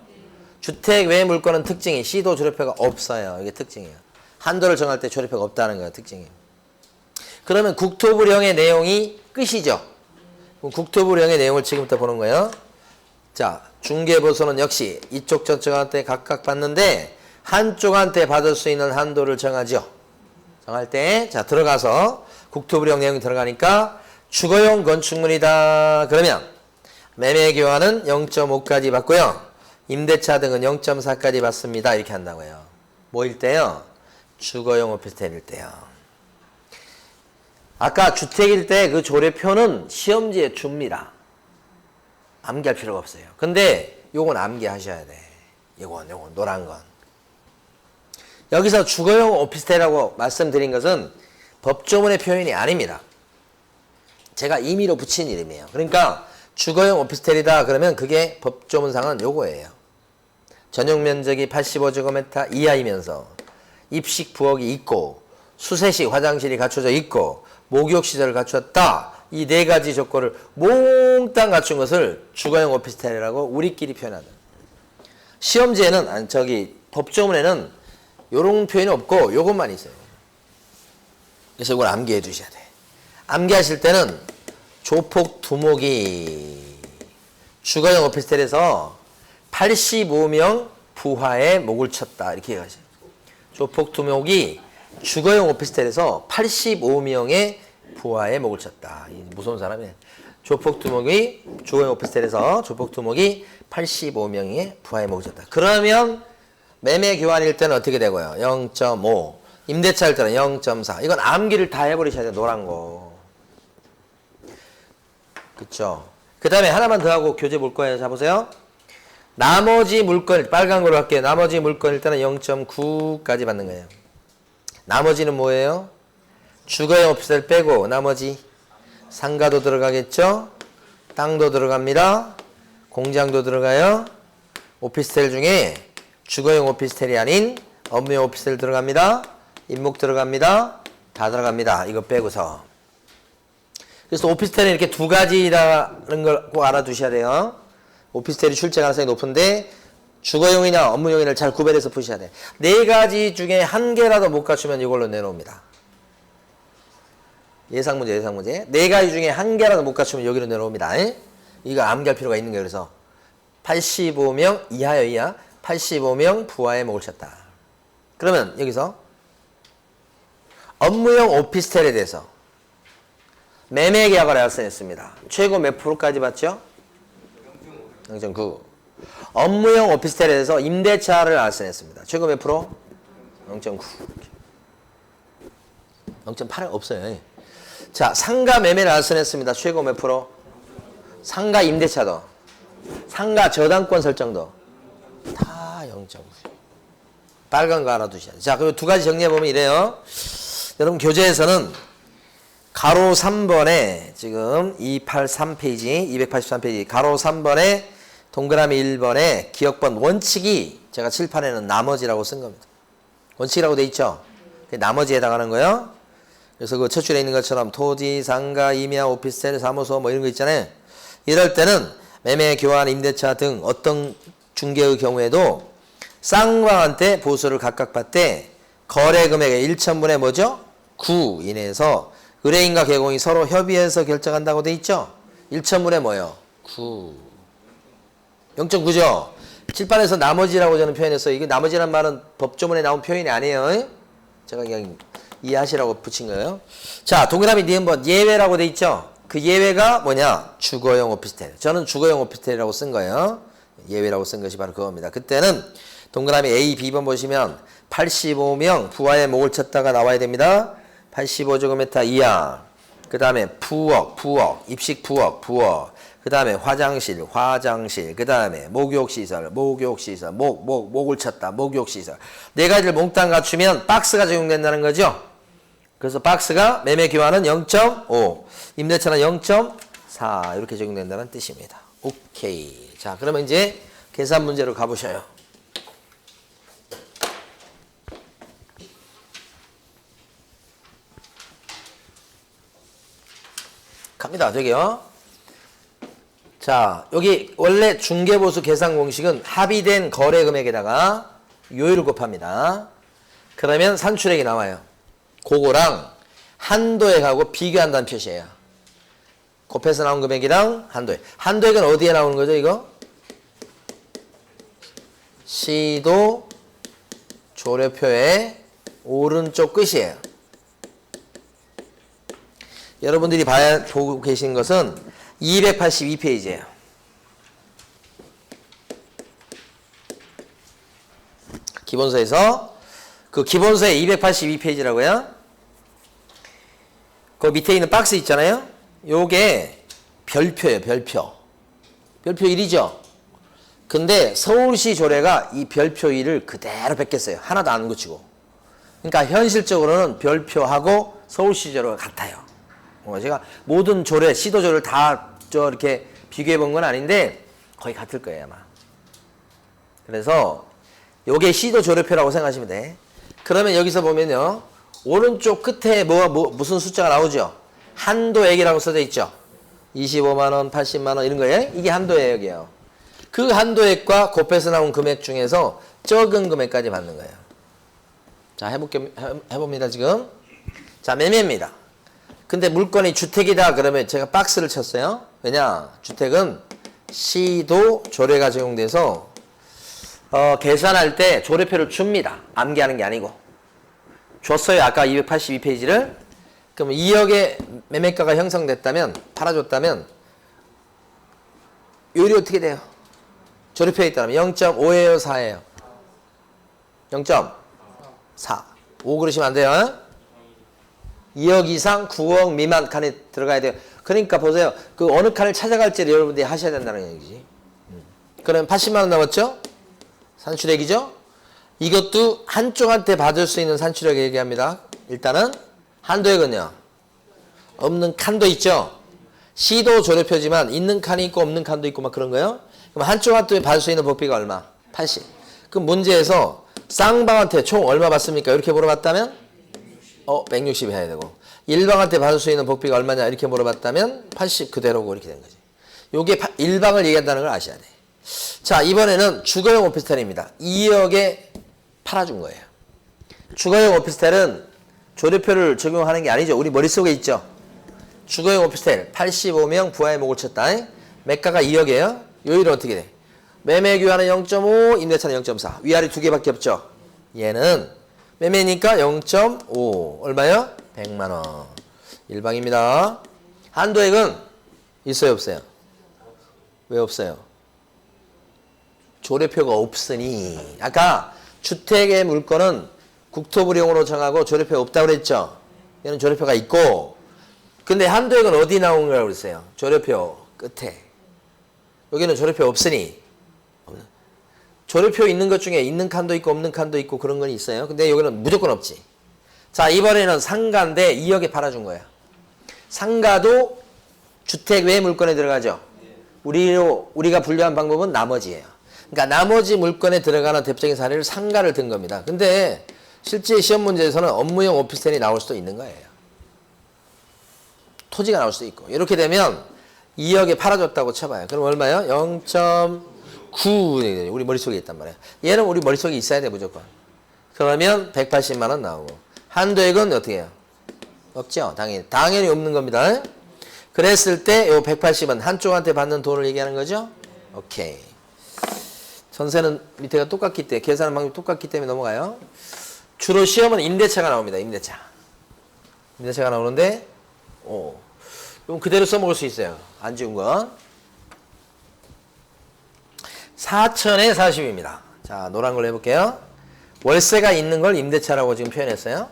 주택 외 물건은 특징이 시도조례표가 없어요. 이게 특징이에요. 한도를 정할 때 조례표가 없다는 거예요. 특징이에요. 그러면 국토부령의 내용이 끝이죠. 그럼 국토부령의 내용을 지금부터 보는 거예요. 자, 중개보수는 역시 이쪽 저쪽한테 각각 받는데 한쪽한테 받을 수 있는 한도를 정하죠. 정할 때, 자, 들어가서 국토부령 내용이 들어가니까 주거용 건축물이다. 그러면 매매교환은 0.5까지 받고요. 임대차 등은 0.4까지 받습니다. 이렇게 한다고요. 뭐일 때요? 주거용 오피스텔일 때요. 아까 주택일 때 그 조례표는 시험지에 줍니다. 암기할 필요가 없어요. 근데 요건 암기하셔야 돼. 요건 노란 건. 여기서 주거용 오피스텔이라고 말씀드린 것은 법조문의 표현이 아닙니다. 제가 임의로 붙인 이름이에요. 그러니까 주거용 오피스텔이다 그러면 그게 법조문상은 요거예요. 전용 면적이 85제곱미터 이하이면서 입식 부엌이 있고 수세식 화장실이 갖춰져 있고 목욕 시설을 갖추었다. 이 네 가지 조건을 몽땅 갖춘 것을 주거용 오피스텔이라고 우리끼리 표현한다. 시험지에는 법조문에는 요런 표현이 없고 요것만 있어요. 그래서 이걸 암기해 두셔야 돼. 암기하실 때는 조폭 두목이 주거용 오피스텔에서 85명 부하에 목을 쳤다. 이렇게 얘기하셔요. 조폭 두목이 주거용 오피스텔에서 85명의 부하에 목을 쳤다. 무서운 사람이네. 조폭 두목이 주거용 오피스텔에서 조폭 두목이 85명의 부하에 목을 쳤다. 그러면 매매 교환일 때는 어떻게 되고요? 0.5. 임대차일 때는 0.4. 이건 암기를 다 해버리셔야 돼요. 노란 거. 그쵸? 그 다음에 하나만 더 하고 교재 볼 거예요. 자, 보세요. 나머지 물건, 빨간 걸로 할게요. 나머지 물건일 때는 0.9까지 받는 거예요. 나머지는 뭐예요? 주거용 오피스텔 빼고 나머지 상가도 들어가겠죠? 땅도 들어갑니다. 공장도 들어가요. 오피스텔 중에 주거용 오피스텔이 아닌 업무용 오피스텔 들어갑니다. 임목 들어갑니다. 다 들어갑니다. 이거 빼고서. 그래서 오피스텔은 이렇게 두 가지라는 걸 꼭 알아두셔야 돼요. 오피스텔이 출제 가능성이 높은데 주거용이나 업무용이를 잘 구별해서 푸셔야 돼. 네 가지 중에 한 개라도 못 갖추면 이걸로 내놓습니다. 예상문제. 네 가지 중에 한 개라도 못 갖추면 여기로 내놓습니다. 이거 암기할 필요가 있는 거예요. 그래서 85명 이하요, 이하. 85명 부하에 목을 쳤다. 그러면 여기서 업무용 오피스텔에 대해서 매매 계약을 알선했습니다. 최고 몇 프로까지 받죠? 0.9. 업무용 오피스텔에 대해서 임대차를 알선했습니다. 최고 몇 프로? 0.9. 0.8은 없어요. 자, 상가 매매를 알선했습니다. 최고 몇 프로? 상가 임대차도. 상가 저당권 설정도. 다 0.9. 빨간 거 알아두셔야 돼요. 자, 그리고 두 가지 정리해보면 이래요. 여러분, 교재에서는 가로 3번에 지금 283페이지, 283페이지, 가로 3번에 동그라미 1번에 기억번 원칙이 제가 칠판에는 나머지라고 쓴 겁니다. 원칙이라고 돼 있죠? 나머지에 해당하는 거예요. 그래서 그 첫 줄에 있는 것처럼 토지, 상가, 임야, 오피스텔, 사무소 뭐 이런 거 있잖아요. 이럴 때는 매매, 교환, 임대차 등 어떤 중개의 경우에도 쌍방한테 보수를 각각 받되 거래 금액의 1천분의 뭐죠? 9 이내에서 의뢰인과 개공이 서로 협의해서 결정한다고 돼 있죠? 1천분의 뭐요? 9. 0.9죠? 칠판에서 나머지라고 저는 표현했어요. 이게 나머지란 말은 법조문에 나온 표현이 아니에요. 제가 그냥 이해하시라고 붙인 거예요. 자, 동그라미 니은번 예외라고 돼 있죠? 그 예외가 뭐냐? 주거용 오피스텔. 저는 주거용 오피스텔이라고 쓴 거예요. 예외라고 쓴 것이 바로 그겁니다. 그때는 동그라미 A, B번 보시면 85명 부하에 목을 쳤다가 나와야 됩니다. 85제곱미터 이하. 그 다음에 부엌, 입식 부엌. 그 다음에 화장실, 그 다음에 목욕시설, 목을 쳤다, 목욕시설. 네 가지를 몽땅 갖추면 박스가 적용된다는 거죠. 그래서 박스가 매매 교환은 0.5, 임대차는 0.4 이렇게 적용된다는 뜻입니다. 오케이. 자, 그러면 이제 계산 문제로 가보셔요. 갑니다. 저기요. 자, 여기 원래 중개보수 계산 공식은 합의된 거래 금액에다가 요율을 곱합니다. 그러면 산출액이 나와요. 그거랑 한도액하고 비교한다는 표시예요. 곱해서 나온 금액이랑 한도액. 한도액은 어디에 나오는 거죠, 이거? 시도 조례표의 오른쪽 끝이에요. 여러분들이 보고 계신 것은 282페이지예요. 기본서에서 그 기본서에 282페이지라고요. 그 밑에 있는 박스 있잖아요. 요게 별표예요. 별표 1이죠. 근데 서울시 조례가 이 별표 1을 그대로 뺏겼어요. 하나도 안 고치고. 그러니까 현실적으로는 별표하고 서울시 조례가 같아요. 제가 모든 조례, 시도 조례를 다 이렇게 비교해 본 건 아닌데 거의 같을 거예요, 아마. 그래서 요게 시도 조례표라고 생각하시면 돼. 그러면 여기서 보면요. 오른쪽 끝에 무슨 숫자가 나오죠? 한도액이라고 써져 있죠. 25만 원, 80만 원 이런 거예요. 이게 한도액이에요. 그 한도액과 곱해서 나온 금액 중에서 적은 금액까지 받는 거예요. 자, 해봅니다, 지금. 자, 매매입니다. 근데 물건이 주택이다 그러면 제가 박스를 쳤어요. 왜냐? 주택은 시도 조례가 적용돼서 계산할 때 조례표를 줍니다. 암기하는 게 아니고. 줬어요. 아까 282페이지를. 그럼 2억의 매매가가 형성됐다면, 팔아줬다면 요율이 어떻게 돼요? 조례표에 있다면 0.5예요, 4예요? 0.4. 5 그러시면 안 돼요. 2억 이상 9억 미만 칸에 들어가야 돼요. 그러니까 보세요. 그 어느 칸을 찾아갈지를 여러분들이 하셔야 된다는 얘기지. 그럼 80만 원 남았죠? 산출액이죠? 이것도 한쪽한테 받을 수 있는 산출액 얘기합니다. 일단은 한도액은요. 없는 칸도 있죠? 시도 조례표지만 있는 칸이 있고 없는 칸도 있고 막 그런 거예요. 그럼 한쪽한테 받을 수 있는 복비가 얼마? 80. 그럼 문제에서 쌍방한테 총 얼마 받습니까? 이렇게 물어봤다면 160 해야 되고 일방한테 받을 수 있는 복비가 얼마냐 이렇게 물어봤다면 80 그대로고 이렇게 된 거지. 요게 일방을 얘기한다는 걸 아셔야 돼. 자, 이번에는 주거용 오피스텔입니다. 2억에 팔아준 거예요. 주거용 오피스텔은 조례표를 적용하는 게 아니죠. 우리 머릿속에 있죠. 주거용 오피스텔 85명 부하의 목을 쳤다. 매가가 2억이에요. 요율은 어떻게 돼? 매매 교환은 0.5, 임대차는 0.4. 위아래 두 개밖에 없죠. 얘는 매매니까 0.5. 얼마요? 100만원. 일방입니다. 한도액은 있어요, 없어요? 왜 없어요? 조례표가 없으니. 아까 주택의 물건은 국토부령으로 정하고 조례표가 없다고 그랬죠? 얘는 조례표가 있고. 근데 한도액은 어디 나온 거라고 그랬어요? 조례표 끝에. 여기는 조례표 없으니. 조례표 있는 것 중에 있는 칸도 있고 없는 칸도 있고 그런 건 있어요. 근데 여기는 무조건 없지. 자, 이번에는 상가인데 2억에 팔아준 거예요. 상가도 주택 외 물건에 들어가죠. 우리가 분류한 방법은 나머지예요. 그러니까 나머지 물건에 들어가는 대표적인 사례를 상가를 든 겁니다. 근데 실제 시험 문제에서는 업무용 오피스텔이 나올 수도 있는 거예요. 토지가 나올 수도 있고. 이렇게 되면 2억에 팔아줬다고 쳐봐요. 그럼 얼마요? 0.9 우리 머릿속에 있단 말이에요. 얘는 우리 머릿속에 있어야 돼 무조건. 그러면 180만 원 나오고. 한도액은 어떻게 해요? 없죠. 당연히 없는 겁니다. 그랬을 때 요 180은 한쪽한테 받는 돈을 얘기하는 거죠. 오케이. 전세는 밑에가 똑같기 때문에 계산하는 방법이 똑같기 때문에 넘어가요. 주로 시험은 임대차가 나옵니다. 임대차가 나오는데 이건 그대로 써먹을 수 있어요. 안 지운 건. 4천에 40입니다. 자, 노란 걸로 해볼게요. 월세가 있는 걸 임대차라고 지금 표현했어요.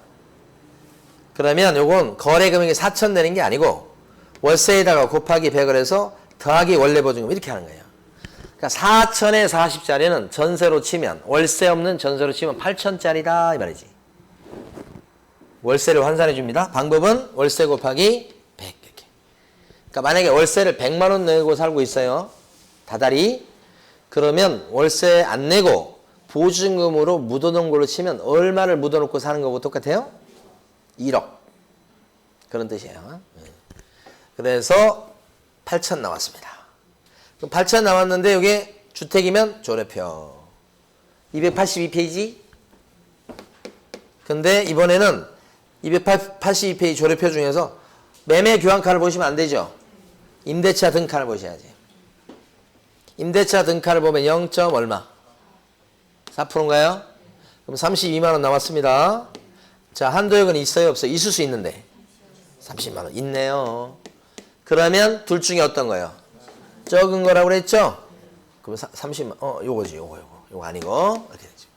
그러면 요건 거래 금액이 4천 내는 게 아니고 월세에다가 곱하기 100을 해서 더하기 원래 보증금 이렇게 하는 거예요. 그러니까 4천에 40짜리는 전세로 치면 월세 없는 전세로 치면 8천짜리다 이 말이지. 월세를 환산해 줍니다. 방법은 월세 곱하기 100 이렇게. 그러니까 만약에 월세를 100만 원 내고 살고 있어요. 다달이. 그러면 월세 안 내고 보증금으로 묻어놓은 걸로 치면 얼마를 묻어놓고 사는 거하고 똑같아요? 1억. 그런 뜻이에요. 그래서 8천 나왔습니다. 그럼 8천 나왔는데 이게 주택이면 조례표 282페이지. 근데 이번에는 282페이지 조례표 중에서 매매 교환칸을 보시면 안 되죠. 임대차 등칸을 보셔야지. 임대차 등칸을 보면 0. 얼마? 4%인가요? 그럼 32만 원 남았습니다. 자, 한도액은 있어요, 없어요? 있을 수 있는데 30만 원 있네요. 그러면 둘 중에 어떤 거예요? 적은 거라고 그랬죠? 그럼 30만 요거지, 요거 아니고 이렇게 되죠.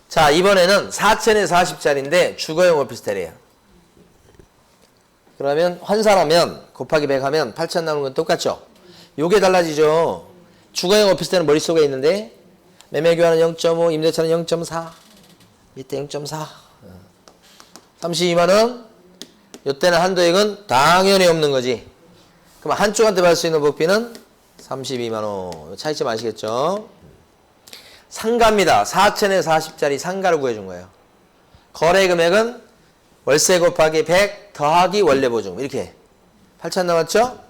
자, 이번에는 4천에 40짜리인데 주거용 오피스텔이에요. 그러면 환산하면 곱하기 100 하면 8천 나오는 건 똑같죠? 요게 달라지죠. 주거용 오피스텔은 머릿속에 있는데 매매교환은 0.5, 임대차는 0.4, 밑에 0.4. 32만 원. 요때는 한도액은 당연히 없는 거지. 그럼 한쪽한테 받을 수 있는 복비는 32만 원. 차이점 아시겠죠? 상가입니다. 4천에 40짜리 상가를 구해준 거예요. 거래 금액은 월세 곱하기 100 더하기 원래 보증금. 이렇게 8천 남았죠?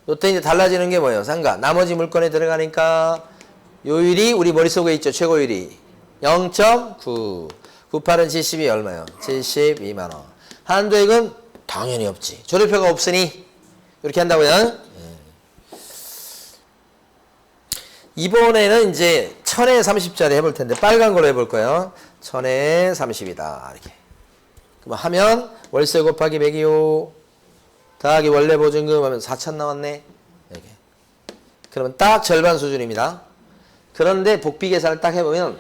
요때 이제 달라지는 게 뭐예요? 상가. 나머지 물건에 들어가니까 요율이 우리 머릿속에 있죠. 최고율이 0.9. 98은 72 얼마요? 72만 원. 한도액은 당연히 없지. 조례표가 없으니 이렇게 한다고요. 이번에는 이제 1000에 30짜리 해볼 텐데 빨간 걸로 해볼 거예요. 1000에 30이다. 이렇게. 그럼 하면 월세 곱하기 100이요. 더하기 원래 보증금 하면 4천 나왔네. 이렇게. 그러면 딱 절반 수준입니다. 그런데 복비 계산을 딱 해보면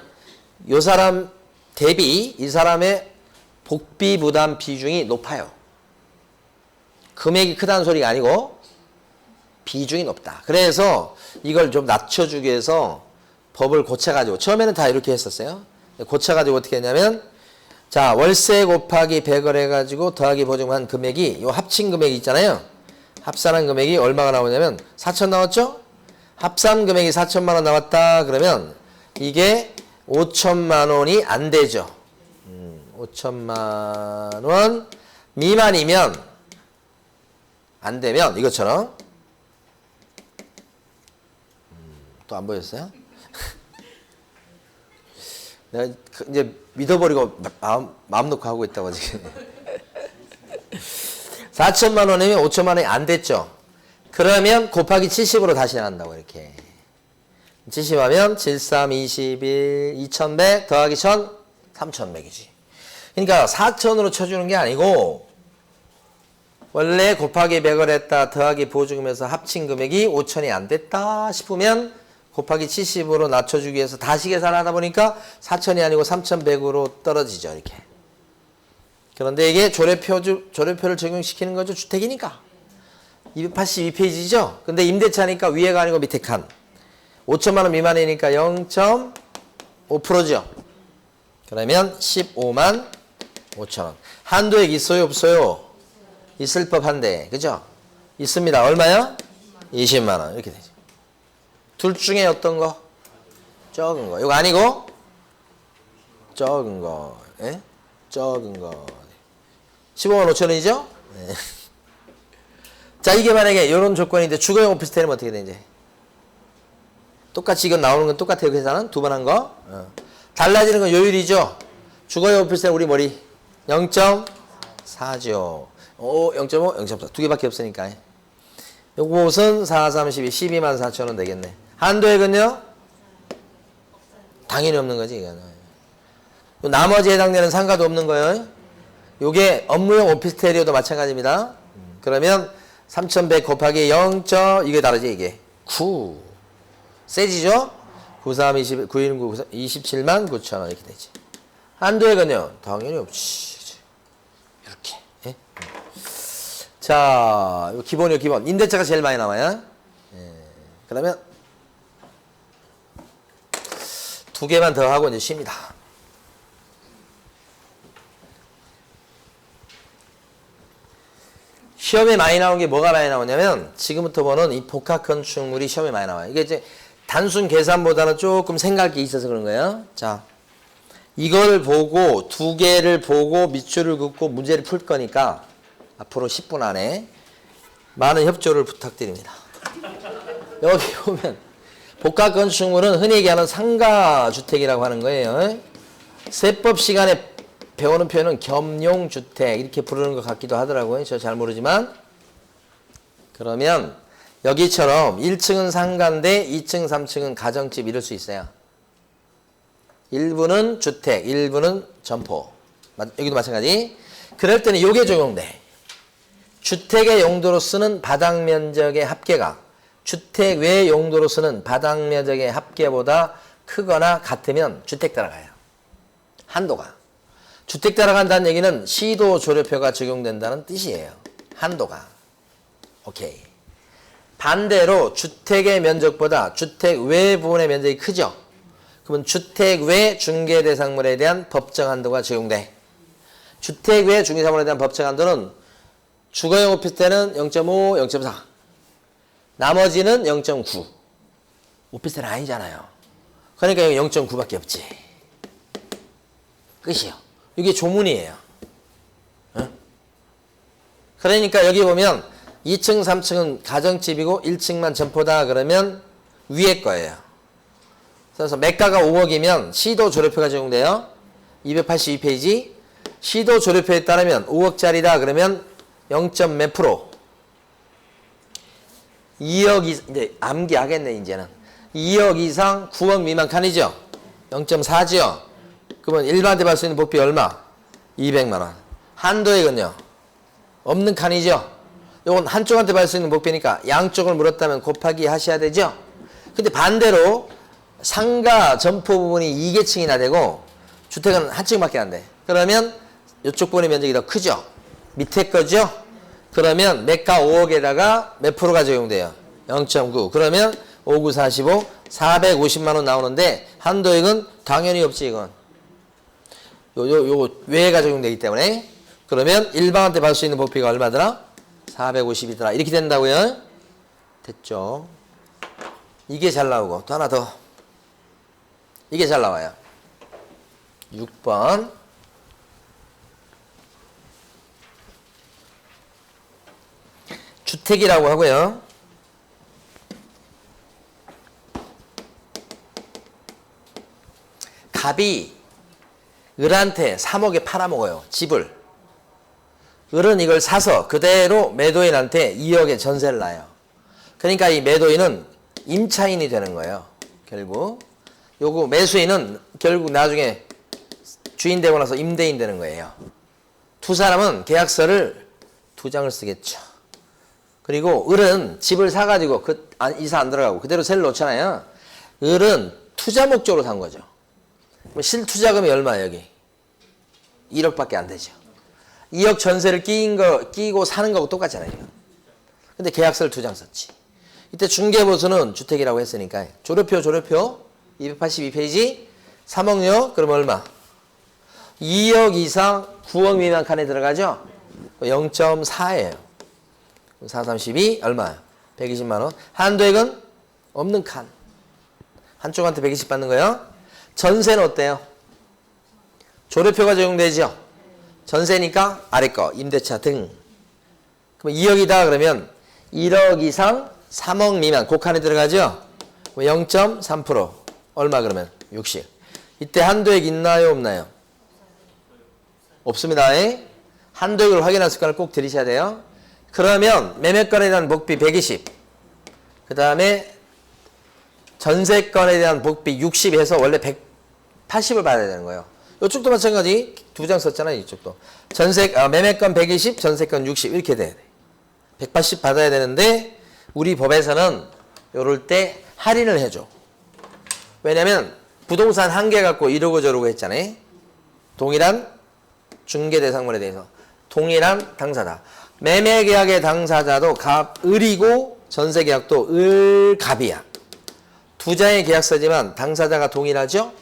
이 사람 대비 이 사람의 복비 부담 비중이 높아요. 금액이 크다는 소리가 아니고 비중이 높다. 그래서 이걸 좀 낮춰주기 위해서 법을 고쳐가지고 처음에는 다 이렇게 했었어요. 고쳐가지고 어떻게 했냐면 자 월세 곱하기 100을 해가지고 더하기 보증한 금액이 이 합친 금액이 있잖아요. 합산한 금액이 얼마가 나오냐면 4천 나왔죠? 합산 금액이 4천만 원 나왔다. 그러면 이게 5천만 원이 안 되죠. 5천만 원 미만이면 안 되면 이것처럼 또 안 보였어요? 내가 이제 믿어버리고 마음 놓고 하고 있다고 지금. 4천만 원이면 5천만 원이 안 됐죠. 그러면 곱하기 70으로 다시 나간다고 이렇게. 70하면 73, 21, 2100 더하기 1000, 3100이지. 그러니까 4천으로 쳐주는 게 아니고 원래 곱하기 100을 했다 더하기 보증금에서 합친 금액이 5천이 안 됐다 싶으면 곱하기 70으로 낮춰주기 위해서 다시 계산하다 보니까 4천이 아니고 3100으로 떨어지죠. 이렇게. 그런데 이게 조례표를 적용시키는 거죠. 주택이니까. 282페이지죠. 근데 임대차니까 위에가 아니고 밑에 칸. 5천만 원 미만이니까 0.5%죠. 그러면 15만 5천 원. 한도액 있어요? 없어요? 있을 법한데. 그죠? 있습니다. 얼마요? 20만 원. 이렇게 되죠. 둘 중에 어떤 거? 적은 거. 이거 아니고 적은 거. 예? 적은 거. 15만 5천 원이죠? 네. 자, 이게 만약에 이런 조건인데 주거용 오피스텔은 어떻게 되는지. 똑같이 이건 나오는 건 똑같아요. 계산은 두 번 한 거. 달라지는 건 요율이죠. 주거용 오피스텔 우리 머리 0.4죠. 0.5, 0.4. 두 개밖에 없으니까. 요것은 4, 32, 12만 4천 원 되겠네. 한도액은요? 당연히 없는 거지. 이거는. 나머지 해당되는 상가도 없는 거예요. 요게 업무용 오피스텔이어도 마찬가지입니다. 그러면 3100 곱하기 0. 이게 다르지 이게. 9. 세지죠? 93, 20, 919, 27만 9천 원 이렇게 되지. 한도액은요? 당연히 없지. 이렇게. 예? 자, 기본이요, 기본. 임대차가 제일 많이 나와요. 예. 그러면 두 개만 더 하고 이제 쉽니다. 시험에 많이 나온 게 뭐가 많이 나오냐면 지금부터 보는 이 복합 건축물이 시험에 많이 나와요. 이게 이제 단순 계산보다는 조금 생각이 있어서 그런 거예요. 자, 이걸 보고 두 개를 보고 밑줄을 긋고 문제를 풀 거니까 앞으로 10분 안에 많은 협조를 부탁드립니다. 여기 보면 복합 건축물은 흔히 얘기하는 상가주택이라고 하는 거예요. 세법 시간에 배우는 표현은 겸용주택 이렇게 부르는 것 같기도 하더라고요. 저 잘 모르지만. 그러면 여기처럼 1층은 상가인데 2층, 3층은 가정집 이럴 수 있어요. 일부는 주택, 일부는 점포. 여기도 마찬가지. 그럴 때는 요게 적용돼. 주택의 용도로 쓰는 바닥 면적의 합계가 주택 외 용도로 쓰는 바닥 면적의 합계보다 크거나 같으면 주택 따라가요. 한도가. 주택 따라간다는 얘기는 시도 조례표가 적용된다는 뜻이에요. 한도가. 오케이. 반대로 주택의 면적보다 주택 외 부분의 면적이 크죠. 그러면 주택 외 중개 대상물에 대한 법정 한도가 적용돼. 주택 외 중개 대상물에 대한 법정 한도는 주거용 오피스텔은 0.5, 0.4. 나머지는 0.9. 오피스텔은 아니잖아요. 그러니까 여기 0.9밖에 없지. 끝이요. 이게 조문이에요. 어? 그러니까 여기 보면 2층, 3층은 가정집이고 1층만 점포다 그러면 위에 거예요. 그래서 매가가 5억이면 시도 조례표가 적용돼요. 282페이지. 시도 조례표에 따르면 5억짜리다 그러면 0. 몇 프로? 2억 이제 암기하겠네 이제는. 2억 이상 9억 미만 칸이죠. 0.4죠. 그러면 일반한테 받을 수 있는 복비 얼마? 200만 원. 한도액은요? 없는 칸이죠. 이건 한쪽한테 받을 수 있는 복비니까 양쪽을 물었다면 곱하기 하셔야 되죠. 근데 반대로 상가 점포 부분이 2계층이나 되고 주택은 한 층밖에 안 돼. 그러면 이쪽 부분의 면적이 더 크죠. 밑에 거죠. 그러면 매가 5억에다가 몇 프로가 적용돼요? 0.9. 그러면 5, 9, 45, 450만 원 나오는데 한도액은 당연히 없지 이건. 요 외가 적용되기 때문에. 그러면 일반한테 받을 수 있는 복비가 얼마더라? 450이더라. 이렇게 된다고요? 됐죠. 이게 잘 나오고 또 하나 더. 이게 잘 나와요. 6번. 주택이라고 하고요. 갑이 을한테 3억에 팔아먹어요. 집을. 을은 이걸 사서 그대로 매도인한테 2억에 전세를 놔요. 그러니까 이 매도인은 임차인이 되는 거예요. 결국. 요거 매수인은 결국 나중에 주인 되고 나서 임대인 되는 거예요. 두 사람은 계약서를 2장을 쓰겠죠. 그리고 을은 집을 사가지고 이사 안 들어가고 그대로 세를 놓잖아요. 을은 투자 목적으로 산 거죠. 실투자금이 얼마예요, 여기? 1억밖에 안 되죠. 2억 전세를 끼고 사는 거하고 똑같잖아요. 근데 계약서를 2장 썼지. 이때 중개보수는 주택이라고 했으니까 조례표 282페이지 3억요? 그럼 얼마? 2억 이상 9억 미만 칸에 들어가죠? 0.4예요. 432 얼마야? 120만 원. 한도액은 없는 칸. 한쪽한테 120 받는 거예요. 전세는 어때요? 조례표가 적용되죠? 전세니까 아래 거 임대차 등. 그럼 2억이다 그러면 1억 이상 3억 미만 그 칸에 들어가죠? 0.3% 얼마 그러면? 60. 이때 한도액 있나요 없나요? 없습니다. 한도액을 확인할 습관을 꼭 들이셔야 돼요. 그러면 매매건에 대한 복비 120. 그 다음에 전세건에 대한 복비 60 해서 원래 180을 받아야 되는 거예요. 이쪽도 마찬가지 2장 썼잖아요. 이쪽도. 매매건 120, 전세건 60 이렇게 돼야 돼. 180 받아야 되는데 우리 법에서는 이럴 때 할인을 해줘. 왜냐면 부동산 한 개 갖고 이러고 저러고 했잖아요. 동일한 중개 대상물에 대해서 동일한 당사자. 매매계약의 당사자도 을이고 전세 계약도 을갑이야. 두 장의 계약서지만 당사자가 동일하죠?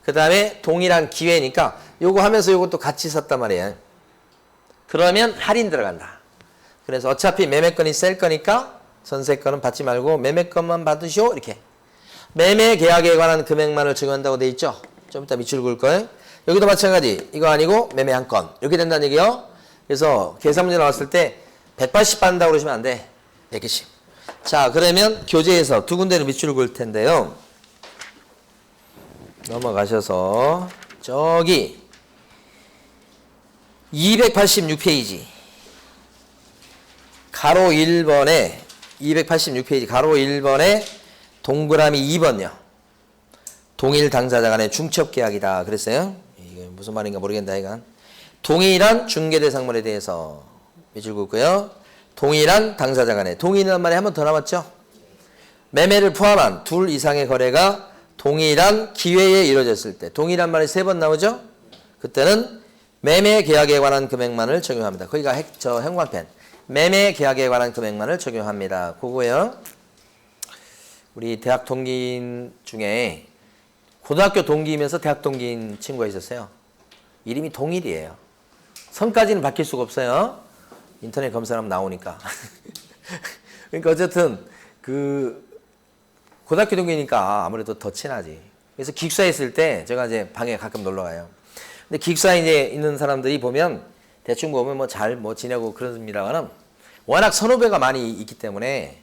그 다음에 동일한 기회니까 요거 하면서 요것도 같이 샀단 말이에요. 그러면 할인 들어간다. 그래서 어차피 매매건이 셀 거니까 전세건은 받지 말고 매매건만 받으시오. 이렇게. 매매 계약에 관한 금액만을 증여한다고 돼 있죠? 좀 이따 밑줄 그을 거예요. 여기도 마찬가지. 이거 아니고 매매 한 건. 이렇게 된다는 얘기요. 그래서 계산 문제 나왔을 때 180 받는다고 그러시면 안 돼. 100개씩. 자, 그러면 교재에서 두 군데를 밑줄 그을 텐데요. 넘어가셔서 저기 286페이지 가로 1번에 286페이지 가로 1번에 동그라미 2번요. 동일 당사자 간의 중첩계약이다 그랬어요. 이게 무슨 말인가 모르겠다. 이건 동일한 중개대상물에 대해서 밑줄 긋고요. 동일한 당사자 간의 동일이라는 말이 한 번 더 남았죠. 매매를 포함한 둘 이상의 거래가 동일한 기회에 이루어졌을 때 동일한 말이 3번 나오죠. 그때는 매매 계약에 관한 금액만을 적용합니다. 거기가 저 형광펜. 매매 계약에 관한 금액만을 적용합니다. 그거요. 우리 대학 동기인 중에 고등학교 동기이면서 대학 동기인 친구가 있었어요. 이름이 동일이에요. 성까지는 바뀔 수가 없어요. 인터넷 검색하면 나오니까. 그러니까 어쨌든 그 고등학교 동기니까 아무래도 더 친하지. 그래서 기숙사에 있을 때 제가 이제 방에 가끔 놀러 가요. 근데 기숙사에 이제 있는 사람들이 보면 대충 보면 뭐 잘 뭐 지내고 그렇습니다만은 워낙 선후배가 많이 있기 때문에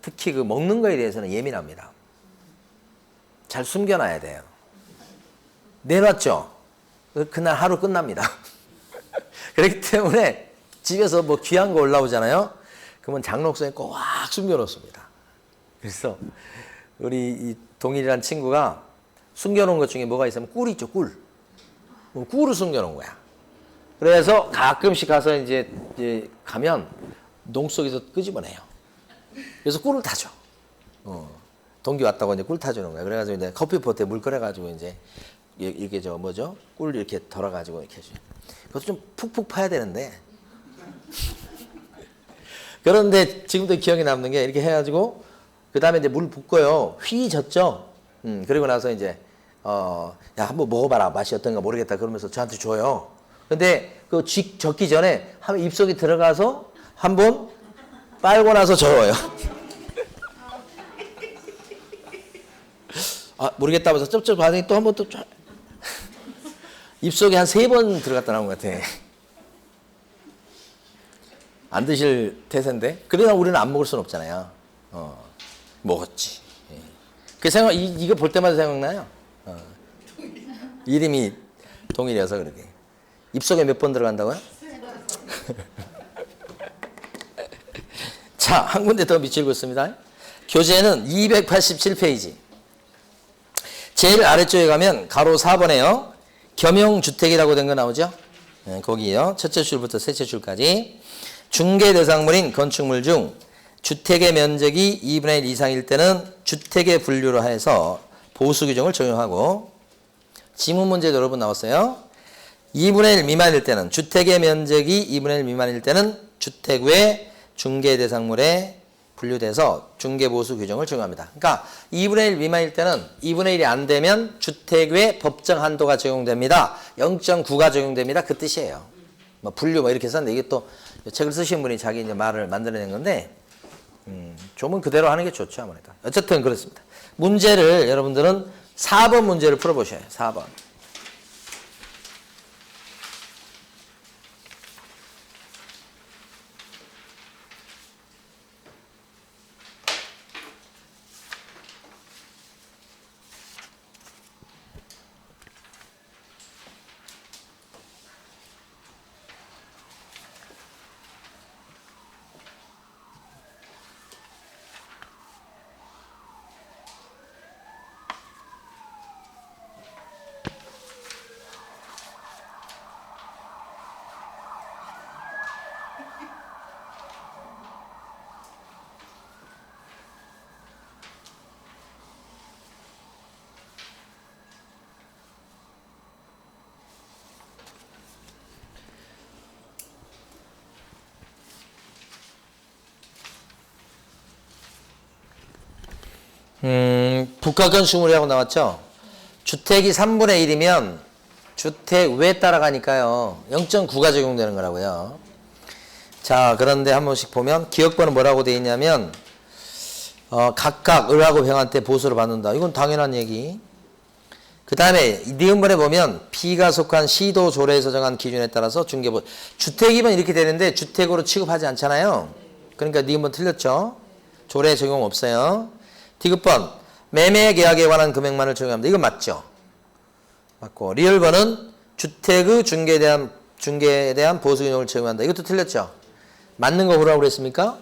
특히 그 먹는 거에 대해서는 예민합니다. 잘 숨겨놔야 돼요. 내놨죠? 그날 하루 끝납니다. 그렇기 때문에 집에서 뭐 귀한 거 올라오잖아요. 그러면 장롱속에 꽉 숨겨놓습니다. 그래서 우리 이 동일이라는 친구가 숨겨놓은 것 중에 뭐가 있으면 꿀 있죠, 꿀. 꿀을 숨겨놓은 거야. 그래서 가끔씩 가서 이제 가면 농 속에서 끄집어내요. 그래서 꿀을 타줘. 동기 왔다고 이제 꿀 타주는 거야. 그래가지고 이제 커피포트에 물 끓여가지고 이제 이렇게 저 뭐죠? 꿀 이렇게 덜어가지고 이렇게 해줘요. 그것도 좀 푹푹 파야 되는데. 그런데 지금도 기억에 남는 게 이렇게 해가지고 그 다음에 이제 물 붓고요. 휘 젓죠? 그리고 나서 이제 야, 한번 먹어봐라. 맛이 어떤가 모르겠다. 그러면서 저한테 줘요. 근데 그 젓기 전에 한번 입속에 들어가서 한번 빨고 나서 저어요. 아, 모르겠다 하면서 쩝쩝 하더니 또 한번 또 입속에 한 3번 들어갔다 나온 것 같아. 안 드실 태세인데. 그러나 우리는 안 먹을 수는 없잖아요. 먹었지. 예. 그 생각, 이거 볼 때마다 생각나요. 이름이 동일이어서 그러게. 입속에 몇 번 들어간다고요? 자, 한 군데 더 밑줄 긋습니다. 교재는 287페이지. 제일 아래쪽에 가면 가로 4번에요. 겸용주택이라고 된 거 나오죠? 네, 거기요. 첫째 줄부터 셋째 줄까지. 중개대상물인 건축물 중 주택의 면적이 2분의 1 이상일 때는 주택의 분류로 해서 보수규정을 적용하고, 지문 문제도 여러 번 나왔어요. 2분의 1 미만일 때는, 주택의 면적이 2분의 1 미만일 때는 주택 외 중개대상물에 분류돼서 중개보수 규정을 적용합니다. 그러니까 2분의 1 미만일 때는 2분의 1이 안 되면 주택 외 법정 한도가 적용됩니다. 0.9가 적용됩니다. 그 뜻이에요. 뭐 분류 뭐 이렇게 썼는데 이게 또 책을 쓰신 분이 자기 이제 말을 만들어낸 건데, 조문 그대로 하는 게 좋죠, 아무래도. 어쨌든 그렇습니다. 문제를 여러분들은 4번 문제를 풀어보셔요. 4번. 북가건축물이라고 나왔죠? 주택이 3분의 1이면 주택 왜 따라가니까요. 0.9가 적용되는 거라고요. 자, 그런데 한 번씩 보면 기억번은 뭐라고 되어 있냐면 각각 을하고 병한테 보수를 받는다. 이건 당연한 얘기. 그 다음에 니은번에 보면 B가 속한 시도 조례에서 정한 기준에 따라서 중개보 주택이면 이렇게 되는데 주택으로 취급하지 않잖아요. 그러니까 니은번 틀렸죠. 조례 적용 없어요. 디귿번 매매 계약에 관한 금액만을 적용합니다. 이건 맞죠. 맞고 리을번은 주택의 중개에 대한 보수 기능을 적용한다. 이것도 틀렸죠. 맞는 거 뭐라고 그랬습니까?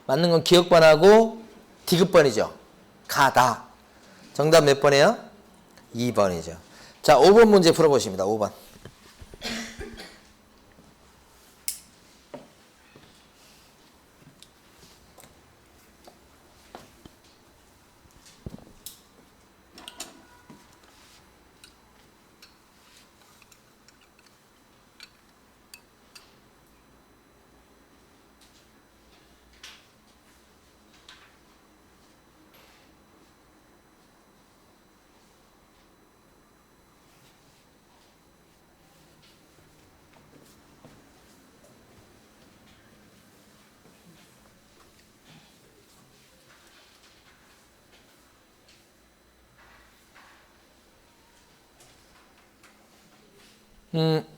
맞는 건 기억번하고 디귿번이죠. 가다. 정답 몇 번이에요? 2번이죠. 자, 5번 문제 풀어보십니다. 5번.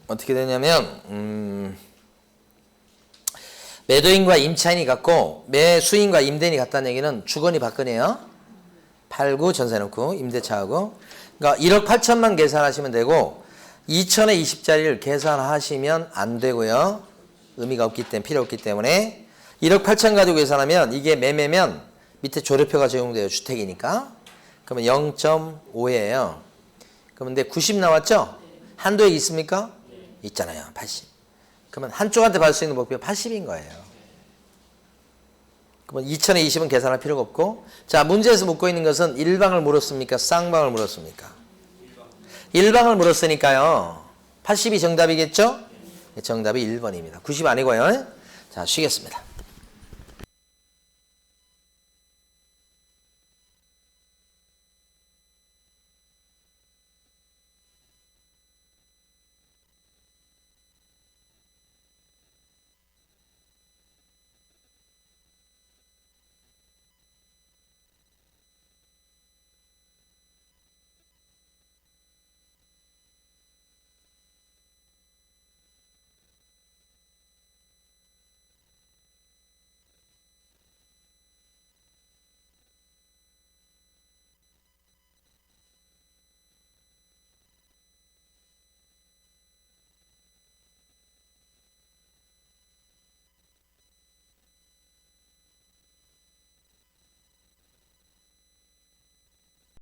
어떻게 되냐면 매도인과 임차인이 같고 매수인과 임대인이 같다는 얘기는 주거니 받거니에요. 팔고 전세 놓고 임대차하고. 그러니까 1억 8천만 계산하시면 되고 2천에 20짜리를 계산하시면 안 되고요. 의미가 없기 때문에 필요 없기 때문에 1억 8천 가지고 계산하면 이게 매매면 밑에 조례표가 적용돼요. 주택이니까. 그러면 0.5예요. 그러면 근데 90 나왔죠? 한도액 있습니까? 있잖아요. 80. 그러면 한쪽한테 받을 수 있는 목표가 80인 거예요. 그러면 2000에 20은 계산할 필요가 없고. 자, 문제에서 묻고 있는 것은 일방을 물었습니까? 쌍방을 물었습니까? 일방을 물었으니까요. 80이 정답이겠죠? 정답이 1번입니다. 90 아니고요. 자, 쉬겠습니다.